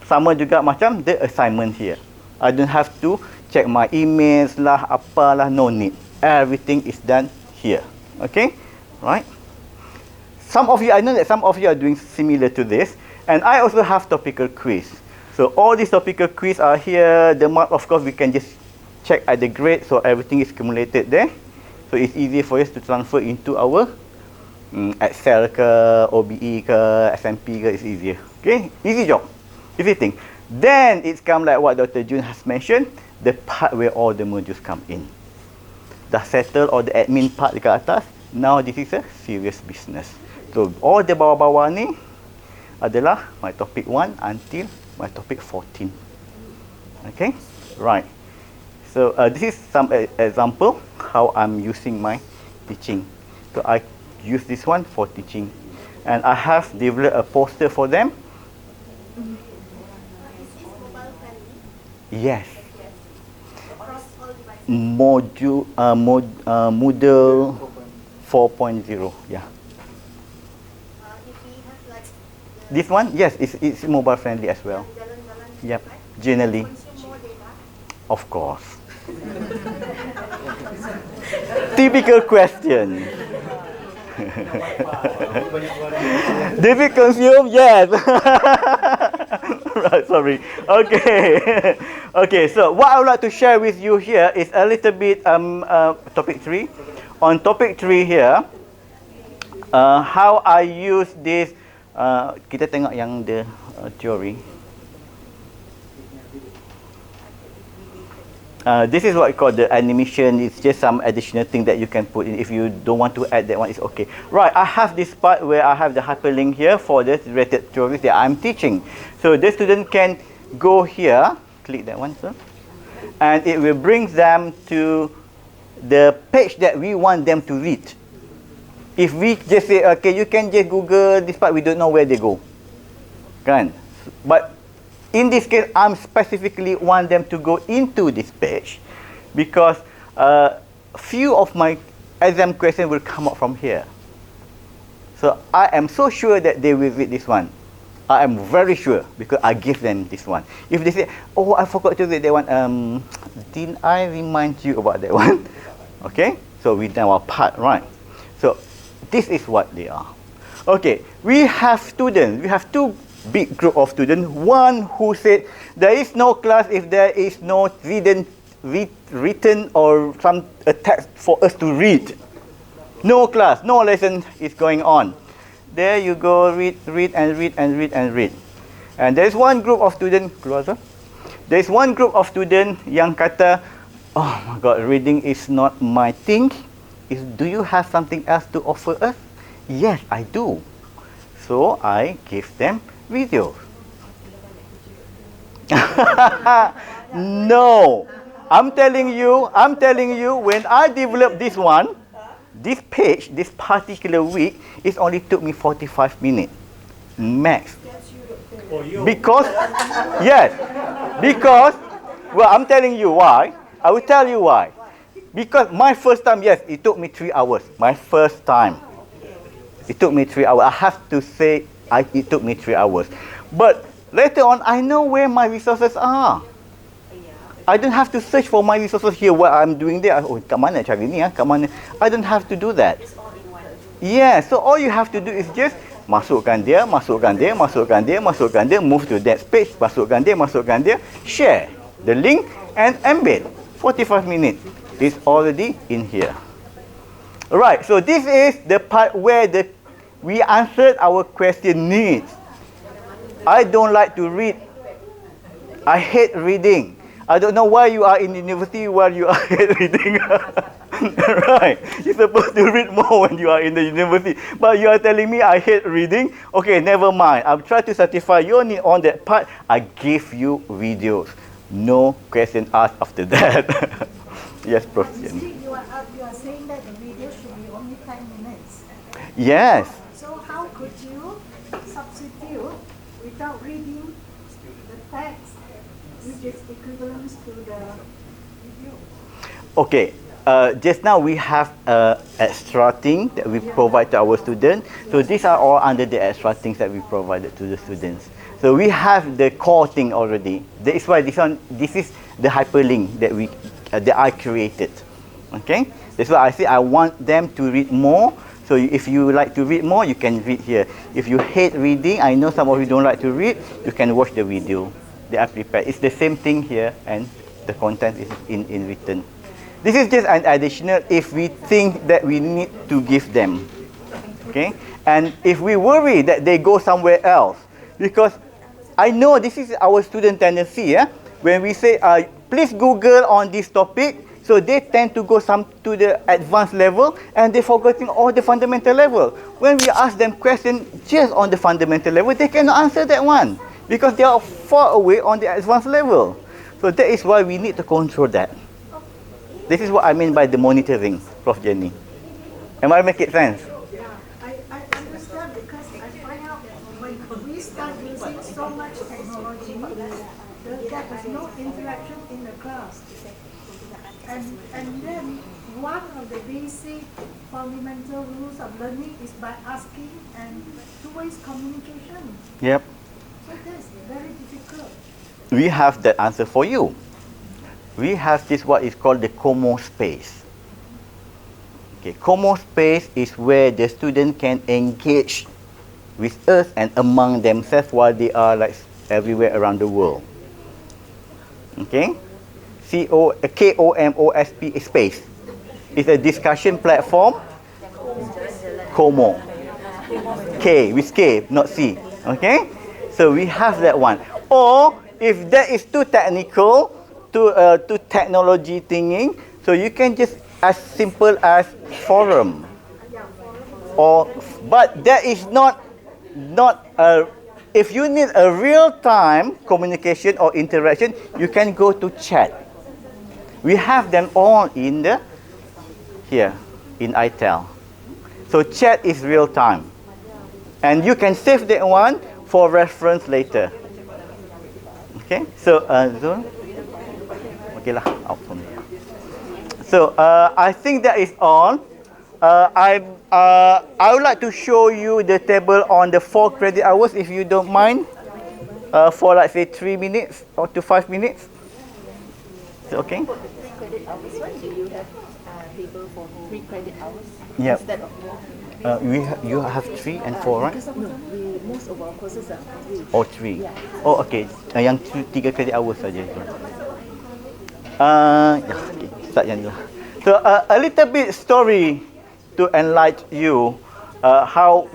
sama juga macam the assignment here. I don't have to check my emails lah, apalah, no need. Everything is done here. Okay, right? Some of you, I know that some of you are doing similar to this, and I also have topical quiz. So all these topical quiz are here. The mark, of course, we can just check at the grade, so everything is accumulated there. So it's easy for us to transfer into our Excel ke, OBE ke, SMP ke, it's easier. Okay, easy job, easy thing. Then it's come like what Dr. Jun has mentioned, the part where all the modules come in. Dah settle all the admin part dekat atas. Now this is a serious business. So all the bawah-bawah ni adalah my topic 1 until my topic 14. Okay, right. So this is some example how I'm using my teaching. So I use this one for teaching, and I have developed a poster for them. Is this mobile friendly? Yes. Across all devices? Moodle 4.0. Yeah. If we have like This one, yes, it's mobile friendly as well. jalan-jalan, Yep. right? Generally, Consume more data. of course. Typical question. Did we consume? Yes. Right, sorry. Okay. Okay, so what I would like to share with you here is a little bit topic 3. On topic 3 here, how I use this, kita tengok yang the theory. This is what we call the animation. It's just some additional thing that you can put in. If you don't want to add that one, it's okay. Right, I have this part where I have the hyperlink here for the related theories that I'm teaching. So the student can go here, click that one, sir, and it will bring them to the page that we want them to read. If we just say, okay, you can just Google this part, we don't know where they go. Kan? But in this case, I'm specifically want them to go into this page because few of my exam questions will come up from here. So I am so sure that they will read this one. I am very sure because I give them this one. If they say, oh, I forgot to read that one, didn't I remind you about that one? Okay, so we done our part, right? So this is what they are. Okay, we have students, we have two big group of students. One who said, there is no class if there is no written or some a text for us to read. No class, no lesson is going on. There you go, read and read and read and read. And there is one group of students, there is one group of students yang kata, oh my God, reading is not my thing. Do you have something else to offer us? Yes, I do. So I give them videos. No, I'm telling you, when I developed this one, this page, this particular week, it only took me 45 minutes, max. Because, yes, because, well, I'm telling you why. I will tell you why. Because my first time, yes, it took me 3 hours. My first time. It took me 3 hours. I have to say, it took me 3 hours. But later on, I know where my resources are. I don't have to search for my resources here, what I'm doing there. Oh, kat mana cari ni? Kat mana? I don't have to do that. Yeah, so all you have to do is just masukkan dia, move to that page, masukkan dia, share the link and embed. 45 minutes is already in here. Alright, so this is the part where we answered our question needs. I don't like to read. I hate reading. I don't know why you are in university while you are reading. Right. You're supposed to read more when you are in the university. But you are telling me I hate reading? Okay, never mind. I'll try to satisfy your need on that part. I give you videos. No question asked after that. Yes, Prof. You are saying that the video should be only 10 minutes. Yes. So how could you substitute without reading the text, which is equivalent to the video? Okay, just now we have extra thing that we provide to our students. So these are all under the extra things that we provided to the students. So we have the core thing already. That is why this is the hyperlink that I created. Okay, that's why I say I want them to read more. So if you like to read more, you can read here. If you hate reading, I know some of you don't like to read, you can watch the video that I prepared. It's the same thing here, and the content is in written. This is just an additional if we think that we need to give them. Okay? And if we worry that they go somewhere else, because I know this is our student tendency, when we say, please Google on this topic, so they tend to go to the advanced level and they're forgetting all the fundamental level. When we ask them questions just on the fundamental level, they cannot answer that one because they are far away on the advanced level. So that is why we need to control that. This is what I mean by the monitoring, Prof. Jenny. Am I making sense? Yeah, I understand because I find out when we start using so much technology, there is no interaction in the class. And then one of the basic fundamental rules of learning is by asking and two-way communication. Yep. So that's very difficult. We have that answer for you. We have this what is called the Como space. Okay, Como space is where the student can engage with us and among themselves while they are like everywhere around the world. Okay, KOMOSP space is a discussion platform. Como, K with K, not C. Okay, so we have that one. Or if that is too technical, to technology thinking, so you can just as simple as forum. But that is not a. If you need a real-time communication or interaction, you can go to chat. We have them all in here in ITEL. So chat is real-time, and you can save that one for reference later. Okay, so Zul. Okay lah, out from here. So I think that is all. I would like to show you the table on the 4 credit hours, if you don't mind, for like say 3 minutes or to 5 minutes. Is it okay? For the 3 credit hours one, do you have table for 3 credit hours Yep. instead of more? You have 3 and 4, right? No, most of our courses are 3. Or 3. Oh, okay. Yang 3 credit hours saja. Okay. Start yang dulu. So a little bit story to enlighten you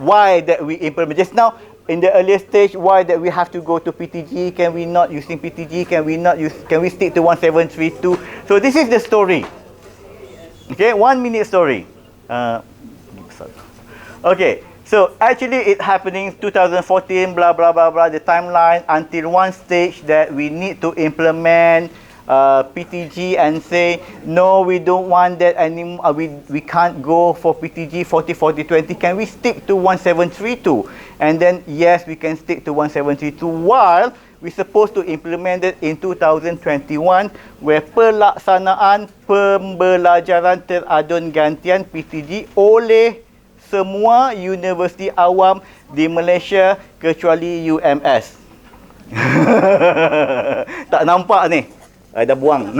why that we implement. Just now in the earlier stage, why that we have to go to PTG? Can we not using PTG? Can we stick to 1732? So this is the story. Okay, 1 minute story. Okay, so actually it happening 2014, blah blah blah blah. The timeline until one stage that we need to implement PTG and say no, we don't want that anymore. We can't go for PTG 40 40 20. Can we stick to 1732? And then yes, we can stick to 1732 while we supposed to implement it in 2021, where pelaksanaan pembelajaran teradun gantian PTG oleh semua universiti awam di Malaysia kecuali UMS. Tak nampak ni. Dah buang.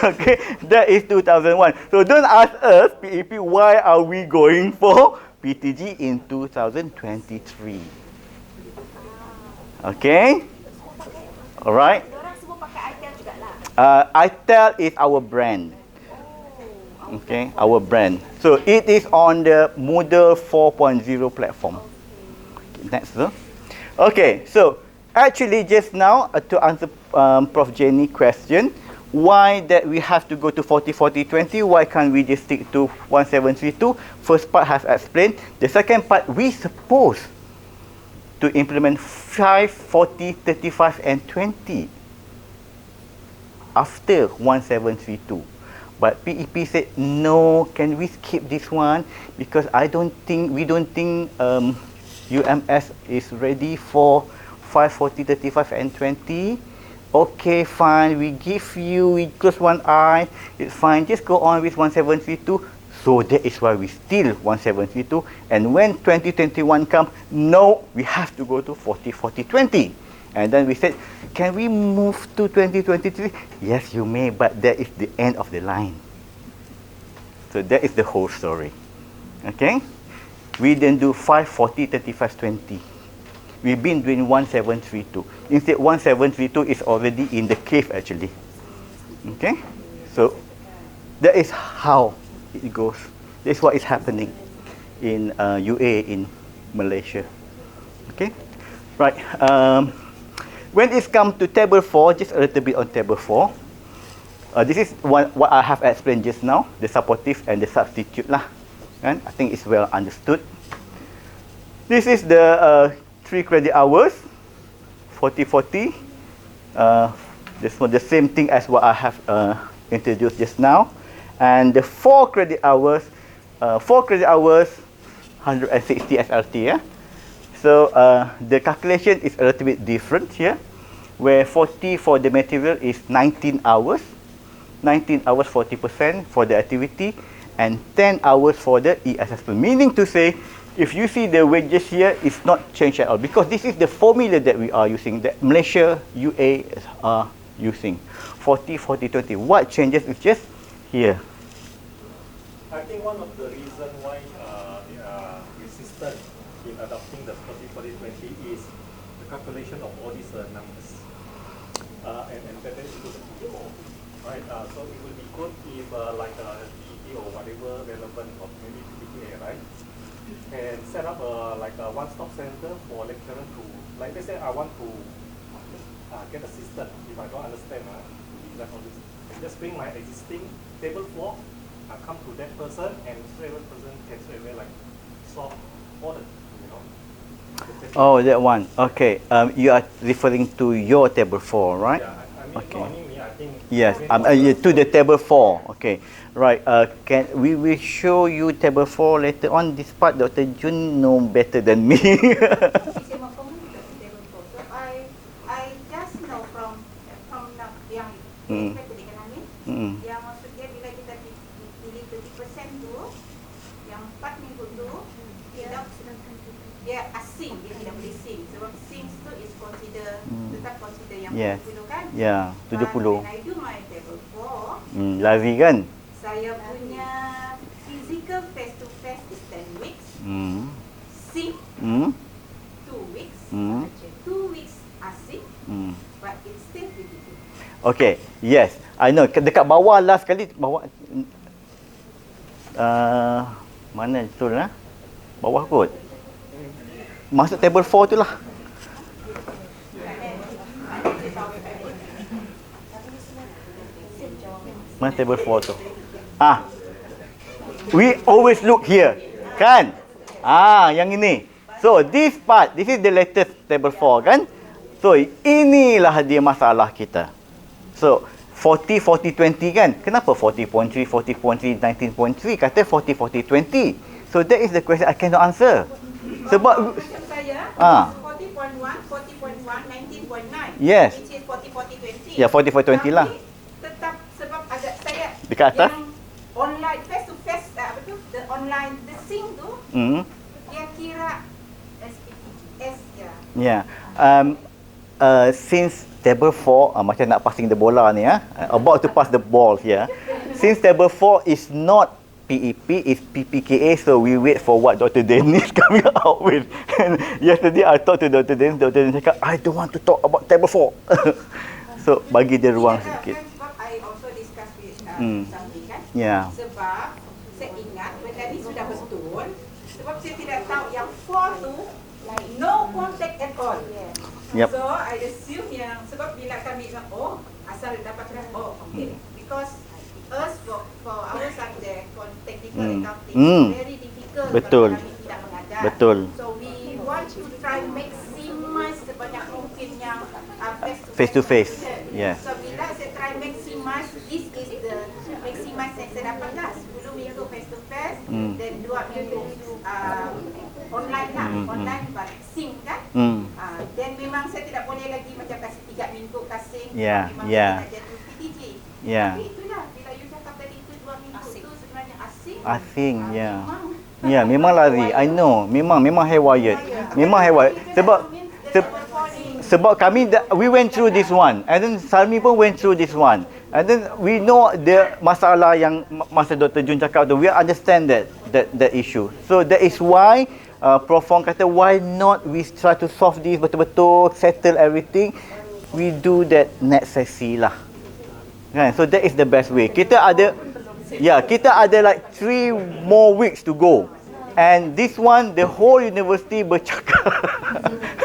Okay, that is 2001. So don't ask us, PEP, why are we going for PTG in 2023? Okay? Alright? ITEL is our brand. Okay, our brand. So it is on the Moodle 4.0 platform. Okay, next. Okay, so actually just now to answer Prof. Jenny's question, why that we have to go to 40 40 20? Why can't we just stick to 1732? First part has explained. The second part, we supposed to implement 5, 40, 35 and 20 after 1732. But PEP said no, can we skip this one because we don't think UMS is ready for 5, 40, 35 and 20. Okay, fine, we close one eye, it's fine, just go on with 1732. So that is why we still 1732. And when 2021 comes, no, we have to go to 40, 40, 20. And then we said, can we move to 2023? Yes, you may, but that is the end of the line. So that is the whole story. Okay? We didn't do 5, 40, 35, 20. We've been doing 1732. Instead, 1732 is already in the cave actually. Okay? So that is how it goes. That's what is happening in UA in Malaysia. Okay? Right. When it comes to table 4, just a little bit on table 4. This is what I have explained just now, the supportive and the substitute lah. And I think it's well understood. This is the 3 credit hours, 40 40. This one the same thing as what I have introduced just now. And the 4 credit hours, 160 SLT. Yeah? So the calculation is a little bit different here, where 40 for the material is 19 hours, 19 hours 40% for the activity, and 10 hours for the e-assessment. Meaning to say, if you see the wages here, it's not changed at all, because this is the formula that we are using, that Malaysia UA are using. 40, 40, 20. What changes is just here. I think one of the reasons why they are resistant in adopting the 40, 40, 20 is the calculation of all these numbers and embedded into the P4. Right? So it would be good if like a PEP or whatever relevant of maybe PTA, right? And set up like a one-stop center for lecturer to, like they say, I want to get assistant if I don't understand. Just bring my existing table 4, come to that person, and straight away person can straight away like solve all the, you know. Oh, that one. Okay. You are referring to your table 4, right? Yeah, I mean, okay. not only me, I think. Yes, to to the table 4. Okay, right. Can we will show you table 4 later on. This part, Dr. Jun know better than me. So I just know from yang Mm. Ekonomi, Mm. yang maksudnya bila kita pilih 30% tu, yang 4 minggu tu, dia asing, dia tidak boleh sing. Sebab sing tu is consider, tetap consider yang Yes. 70 kan? Ya, 70. When I do my table 4, Lari kan? saya punya physical face to face is 10 weeks. Sing 2 weeks. 2 weeks asing. But it's still PPT. Okay, yes. I know. Dekat bawah last kali, bawah. Mana betul lah? Bawah kot. Masuk table 4 tu lah. Mana table 4 tu? We always look here. Kan? Yang ini. So, this part, this is the latest table 4 kan? So, inilah dia masalah kita. So, 40, 40, 20 kan? Kenapa 40.3, 40.3, 19.3? Kata 40, 40, 20. So, that is the question I cannot answer. Sebab Saya 40.1, 40.1, 19.9. Yes. Which is 40, 40, 20. Ya, 40, 40, 20 lah. Tapi tetap sebab ada saya Dekat atas? yang online face to face apa tu, the online the sing tu dia kira S ya. Yeah. Since table 4, macam nak passing the bola ni about to pass the ball here. Since table 4 is not PEP, is PPKA, so we wait for what Dr. Dennis coming out with. And yesterday I talked to Dr. Dennis cakap, I don't want to talk about table 4. So, bagi dia ruang sedikit. Sebab I also discuss with somebody kan. Yeah. Sebab saya ingat benda ni sudah betul. Sebab saya tidak tahu yang 4 tu no contact at all. Yep. So I assume yang sebab bila kami bilang asal dapat okay. Because us for our subject for technical accounting very difficult. Betul. Kami tidak mengajar. Betul. So we want to try maximize sebanyak mungkin yang Face to face. Yes. So bila saya try maximize, this is the maximize yang saya dapat lah. 10 minggu face to face, then 2 minggu online lah, online but sing kan. Then memang saya tidak boleh lagi macam kasih 3 minggu kasing. Memang saya nak jadi PTG. Tapi itulah bila you cakap tadi itu 2 minggu tu sebenarnya asing. Asing, ya. Ya, memang lari. I know. Memang haywire. Memang haywire. Sebab kami we went through this one, and then Salmi pun went through this one, and then we know the masalah yang masa Dr. Jun cakap tu, we understand that issue. So that is why Prof Fong kata, why not we try to solve this betul-betul, settle everything, we do that next sesi lah. Kan? So that is the best way. Kita ada like 3 more weeks to go. And this one, the whole university bercakap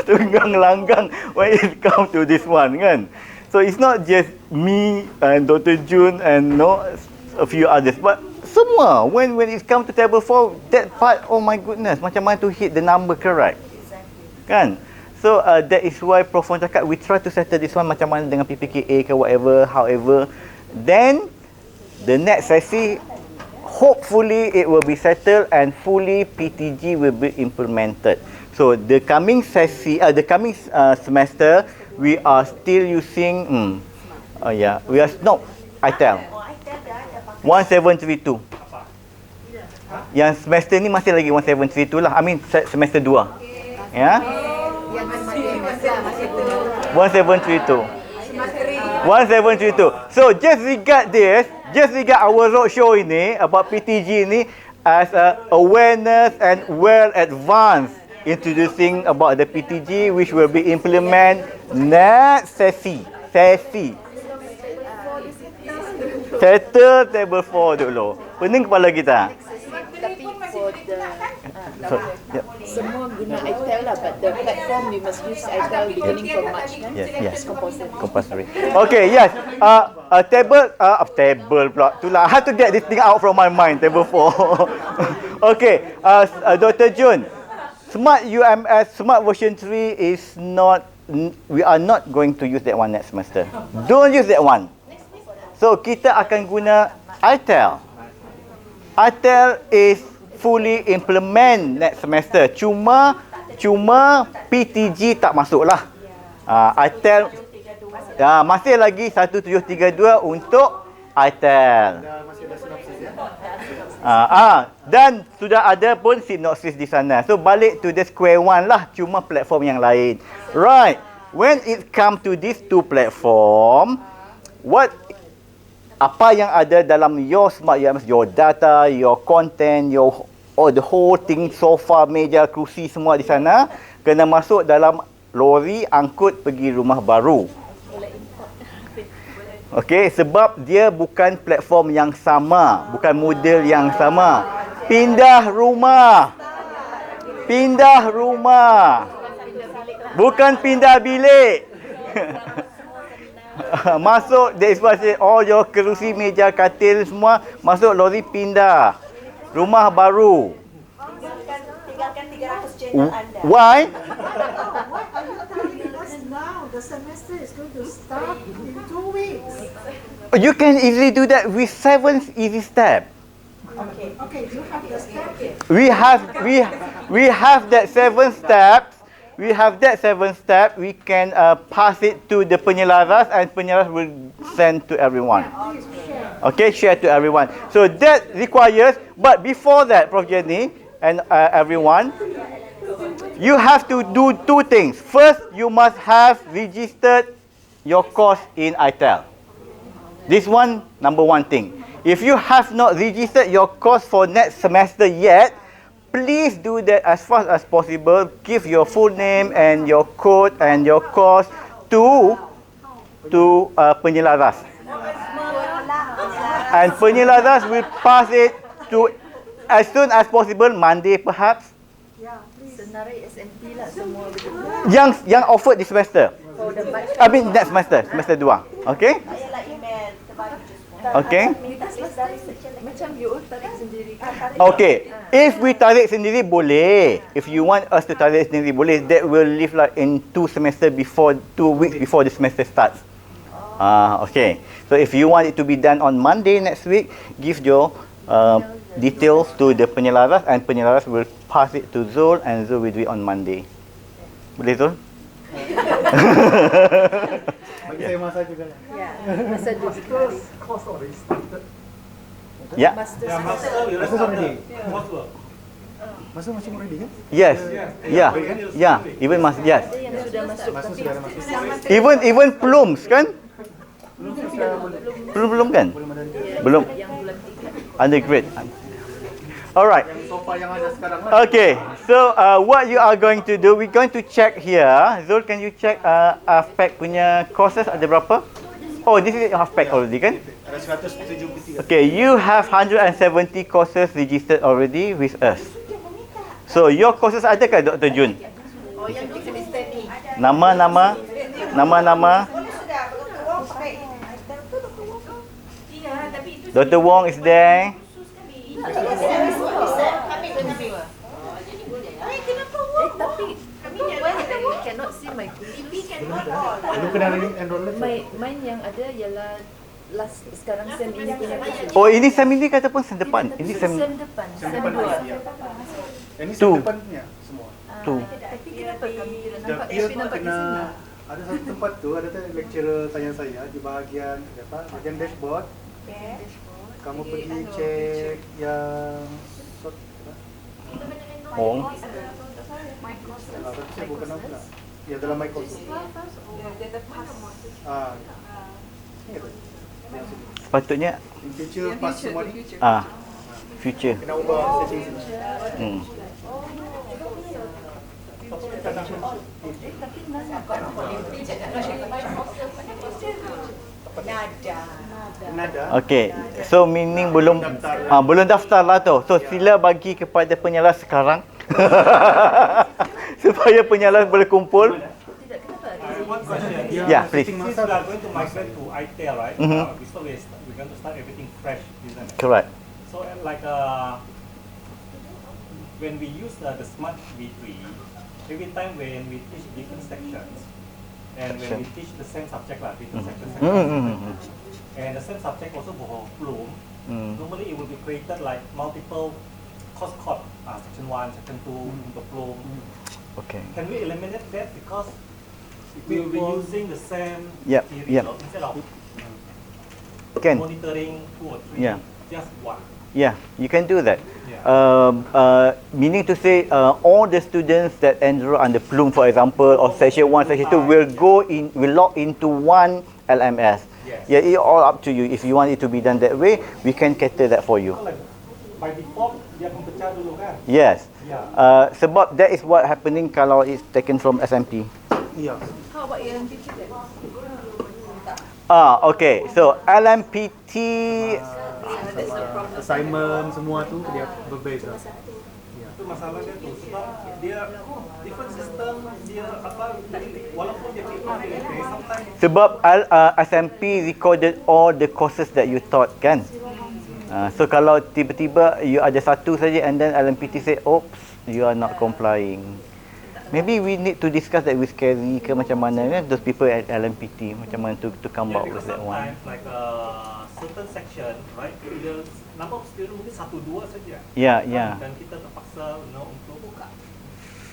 tunggang langgang when it comes to this one, kan? So it's not just me and Dr. Jun and a few others, but semua. When it comes to table 4, that part, oh my goodness, macam mana to hit the number correct, kan? So that is why Prof Fong cakap we try to settle this one macam mana dengan PPKA ke whatever, however. Then the next sesi, hopefully it will be settled and fully PTG will be implemented. So the coming semester, we are still using we are ITEL 1732. Yang semester ni masih lagi 1732 lah. I mean semester 2. Ya. 1732. 1732. So just regard this, just regard our roadshow ini about PTG ini as a awareness and well advanced introducing about the PTG which will be implement next sesi. Settle table 4 dulu. Pening kepala kita. Tapi for the semua guna ITEL lah, but the platform we must use ITEL beginning from March kan? Yes. Compulsory. Okay, yes. Table pula. Itulah. I have to get this thing out from my mind. Table 4. Okay. Dr. Jun, Smart UMS, Smart version 3 is not. We are not going to use that one next semester. Don't use that one. So kita akan guna ITEL. ITEL is fully implement next semester. Cuma PTG tak masuk lah. ITEL masih lagi 1732 untuk ITEL. Masih ada sinopsis ya. Dan sudah ada pun sinopsis di sana. So balik to the square one lah, cuma platform yang lain. Right. When it come to these two platform, apa yang ada dalam your smart UMS, your data, your content, the whole thing, sofa, meja, kerusi semua di sana kena masuk dalam lori angkut pergi rumah baru. Okey, sebab dia bukan platform yang sama, bukan model yang sama. Pindah rumah. Pindah rumah. Bukan pindah bilik. Masuk, that's why I say all your kerusi, meja, katil semua masuk lori pindah. Rumah baru. Tinggalkan 300 channel anda. Why? Why are you telling us now? The semester is going to start in 2 weeks. You can easily do that with 7 easy step. Okay, you have the step here. We have that 7 steps. We have that 7 step. We can pass it to the penyelaras and penyelaras will send to everyone. Okay, share to everyone. So that requires, but before that, Prof. Jenny and everyone, you have to do 2 things. First, you must have registered your course in ITEL. This one, number 1 thing. If you have not registered your course for next semester yet, please do that as fast as possible. Give your full name and your code and your course to penyelaras. And penyelaras will pass it to as soon as possible, Monday perhaps. Senarai SMP lah semua betul. Yang offered this semester. I mean next semester, semester 2. Okay? Okay. Macam you tarik sendiri. Okay. If we tarik sendiri boleh. If you want us to tarik sendiri boleh. That will leave like in 2 semester before, 2 weeks before the semester starts. Okay. So if you want it to be done on Monday next week, give your details to the penyelaras and penyelaras will pass it to Zul and Zul will do it on Monday. Boleh Zul? Bagi saya masa juga lah. Ya, masa dulu. Course already started. Yeah. Master Master already. Coursework. Master macam already kan? Yes. Yeah. Yeah. Even mas. Yes. ada yang sudah masuk Master tapi sudah ada masuk. Even plums kan? Belum kan? Belum. yang bulan 3. Undergrad. Alright. Yang sofa yang ada sekarang lah. Okay. So what you are going to do? We're going to check here. Zul, can you check FPEP punya courses ada berapa? Oh, this is FPEP already kan? Ada 173. Okay, you have 170 courses registered already with us. So your courses ada ke Dr. Jun? Oh, yang di semester ni. Nama-nama. Dr. Wong is there. Tapi we cannot see my Belum kena enroll lagi. mine yang ada ialah last sekarang sem ini punya kursus. Oh, ini sem ini kata pun sem depan. Ini sem sem depan, sem depan 2. ya. Ini Tu. sem depannya semua. tu. Tapi kenapa kami tidak nampak Dia FP nampak di kena sini? ada satu tempat tu ada lecturer tanya saya di bahagian bahagian dashboard. Kamu pergi cek yang Oh. tapi saya bukan nama lah. Ya dalam Microsoft. Sepatutnya In future pas semua ni future. kena ubah setting sini. Nada. Okay. So meaning belum daftar lah tu. So sila bagi kepada penyelas sekarang. Supaya penyelas boleh kumpul. One question. Yeah, please. Since we are going to migrate to ITEL, right? We're going to start everything fresh, isn't it? Correct. So like when we use the smart V3, every time when we teach different sections, and when we teach the same subject lah, different sections, and the same subject also for Bloom, normally it will be created like multiple course code, section 1, section 2, untuk Bloom. Okay. Can we eliminate that because we will be using the same Yep, theory yep. instead of Can. monitoring 2 or 3, Yeah. just one. Yeah, you can do that. Yeah. Meaning to say, all the students that enroll under Plum, for example, or Section 1, Section 2, will log into one LMS. Yes. Yeah, it's all up to you. If you want it to be done that way, we can cater that for you. Like, by default, dia akan pecah dulu kan? Yes. Yeah. Sebab that is what happening kalau it's taken from SMP. Yeah. How about LMPT then? Okay. So LMPT. Assignment semua tu dia berbeza. Itu masalah dia tu sebab dia different system, dia apa, walaupun dia PPP, sometimes Sebab SMP recorded all the courses that you taught, kan? So kalau tiba-tiba you ada satu saja and then LMPT say, oops, you are not complying. Maybe we need to discuss that with Kerry ke macam mana kan, those people at LMPT, macam mana to come out with that one. sometimes like certain section, right? The number of students mungkin 1-2 saja. Ya, ya. Dan kita terpaksa untuk buka,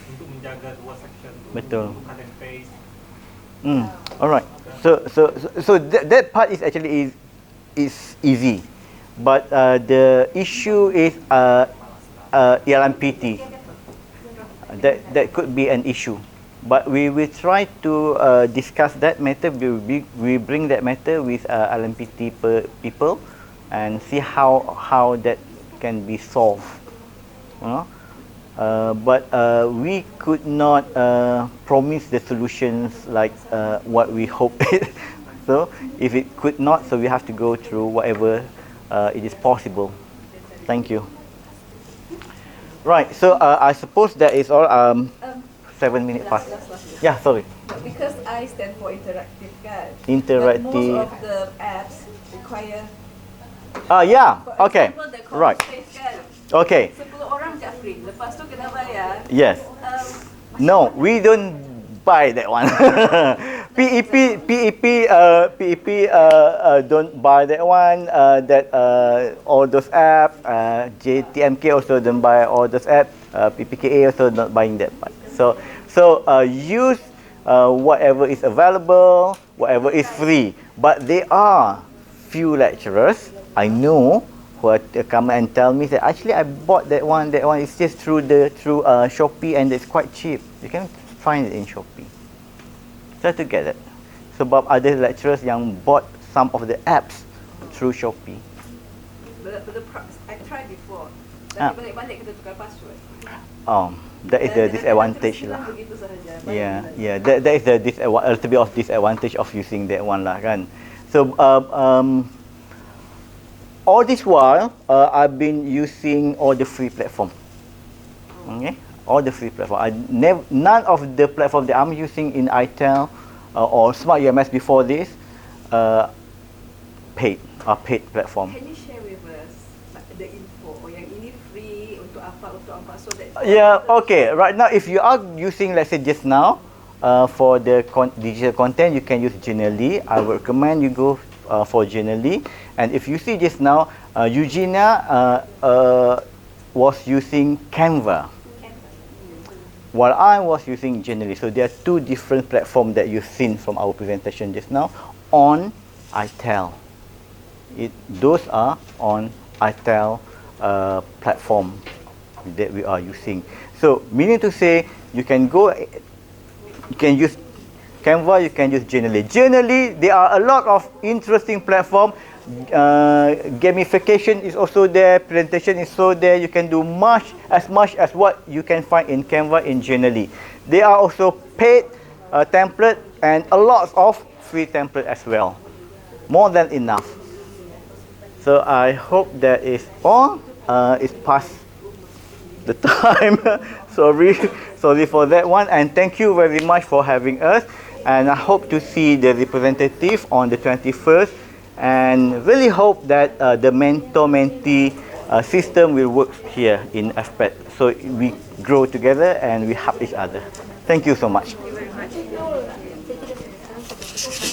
untuk menjaga 2 section tu. Betul. Untuk cut and paste. Alright. So that part is actually is easy, but the issue is LMPT. That could be an issue, but we will try to discuss that matter. We bring that matter with LMPT people and see how that can be solved. But we could not promise the solutions like what we hope. So if it could not, so we have to go through whatever it is possible. Thank you. Right, so I suppose that is all. 7 minutes past. Last. Yeah, sorry. Because I stand for interactive kan. Interactive. But most of the apps require. Yeah. For Okay. example, the Right. space kan. Okay. 10 orang je free. Lepas tu kena bayar. Yes. No, we don't buy that one. PEP don't buy that one. All those apps. JTMK also don't buy all those apps. PPKA also not buying that one. So use whatever is available, whatever is free. But there are few lecturers I know who come and tell me that actually I bought that one. That one is just through Shopee and it's quite cheap. You can find it in Shopee. Try to get it. Sebab ada lecturers yang bought some of the apps through Shopee. I tried before. Tapi balik-balik kita tukar password. That is the disadvantage lah. Begitu sahaja. Yeah. That is the a little bit of disadvantage of using that one lah kan. So all this while I've been using all the free platform. Okay, all the free platform. None of the platform that I'm using in ITEL or Smart UMS before this paid platform. Can you share with us the info? Yang ini free untuk apa so that. Yeah, okay. Right now, if you are using, let's say just now, for the digital content, you can use Genially. I would recommend you go for Genially. And if you see just now, Eugenia was using Canva, while I was using Genially. So there are two different platforms that you've seen from our presentation just now on ITEL. Those are on ITEL platform that we are using. So meaning to say, you can use Canva, you can use Genially. Genially, there are a lot of interesting platforms. Gamification is also there, presentation is so there. You can do as much as what you can find in Canva in Genially. There are also paid template and a lot of free template as well. More than enough. So I hope that is all. It's past the time. Sorry for that one. And thank you very much for having us. And I hope to see the representative on the 21st. And really hope that the mentor-mentee system will work here in FPEP. So we grow together and we help each other. Thank you so much.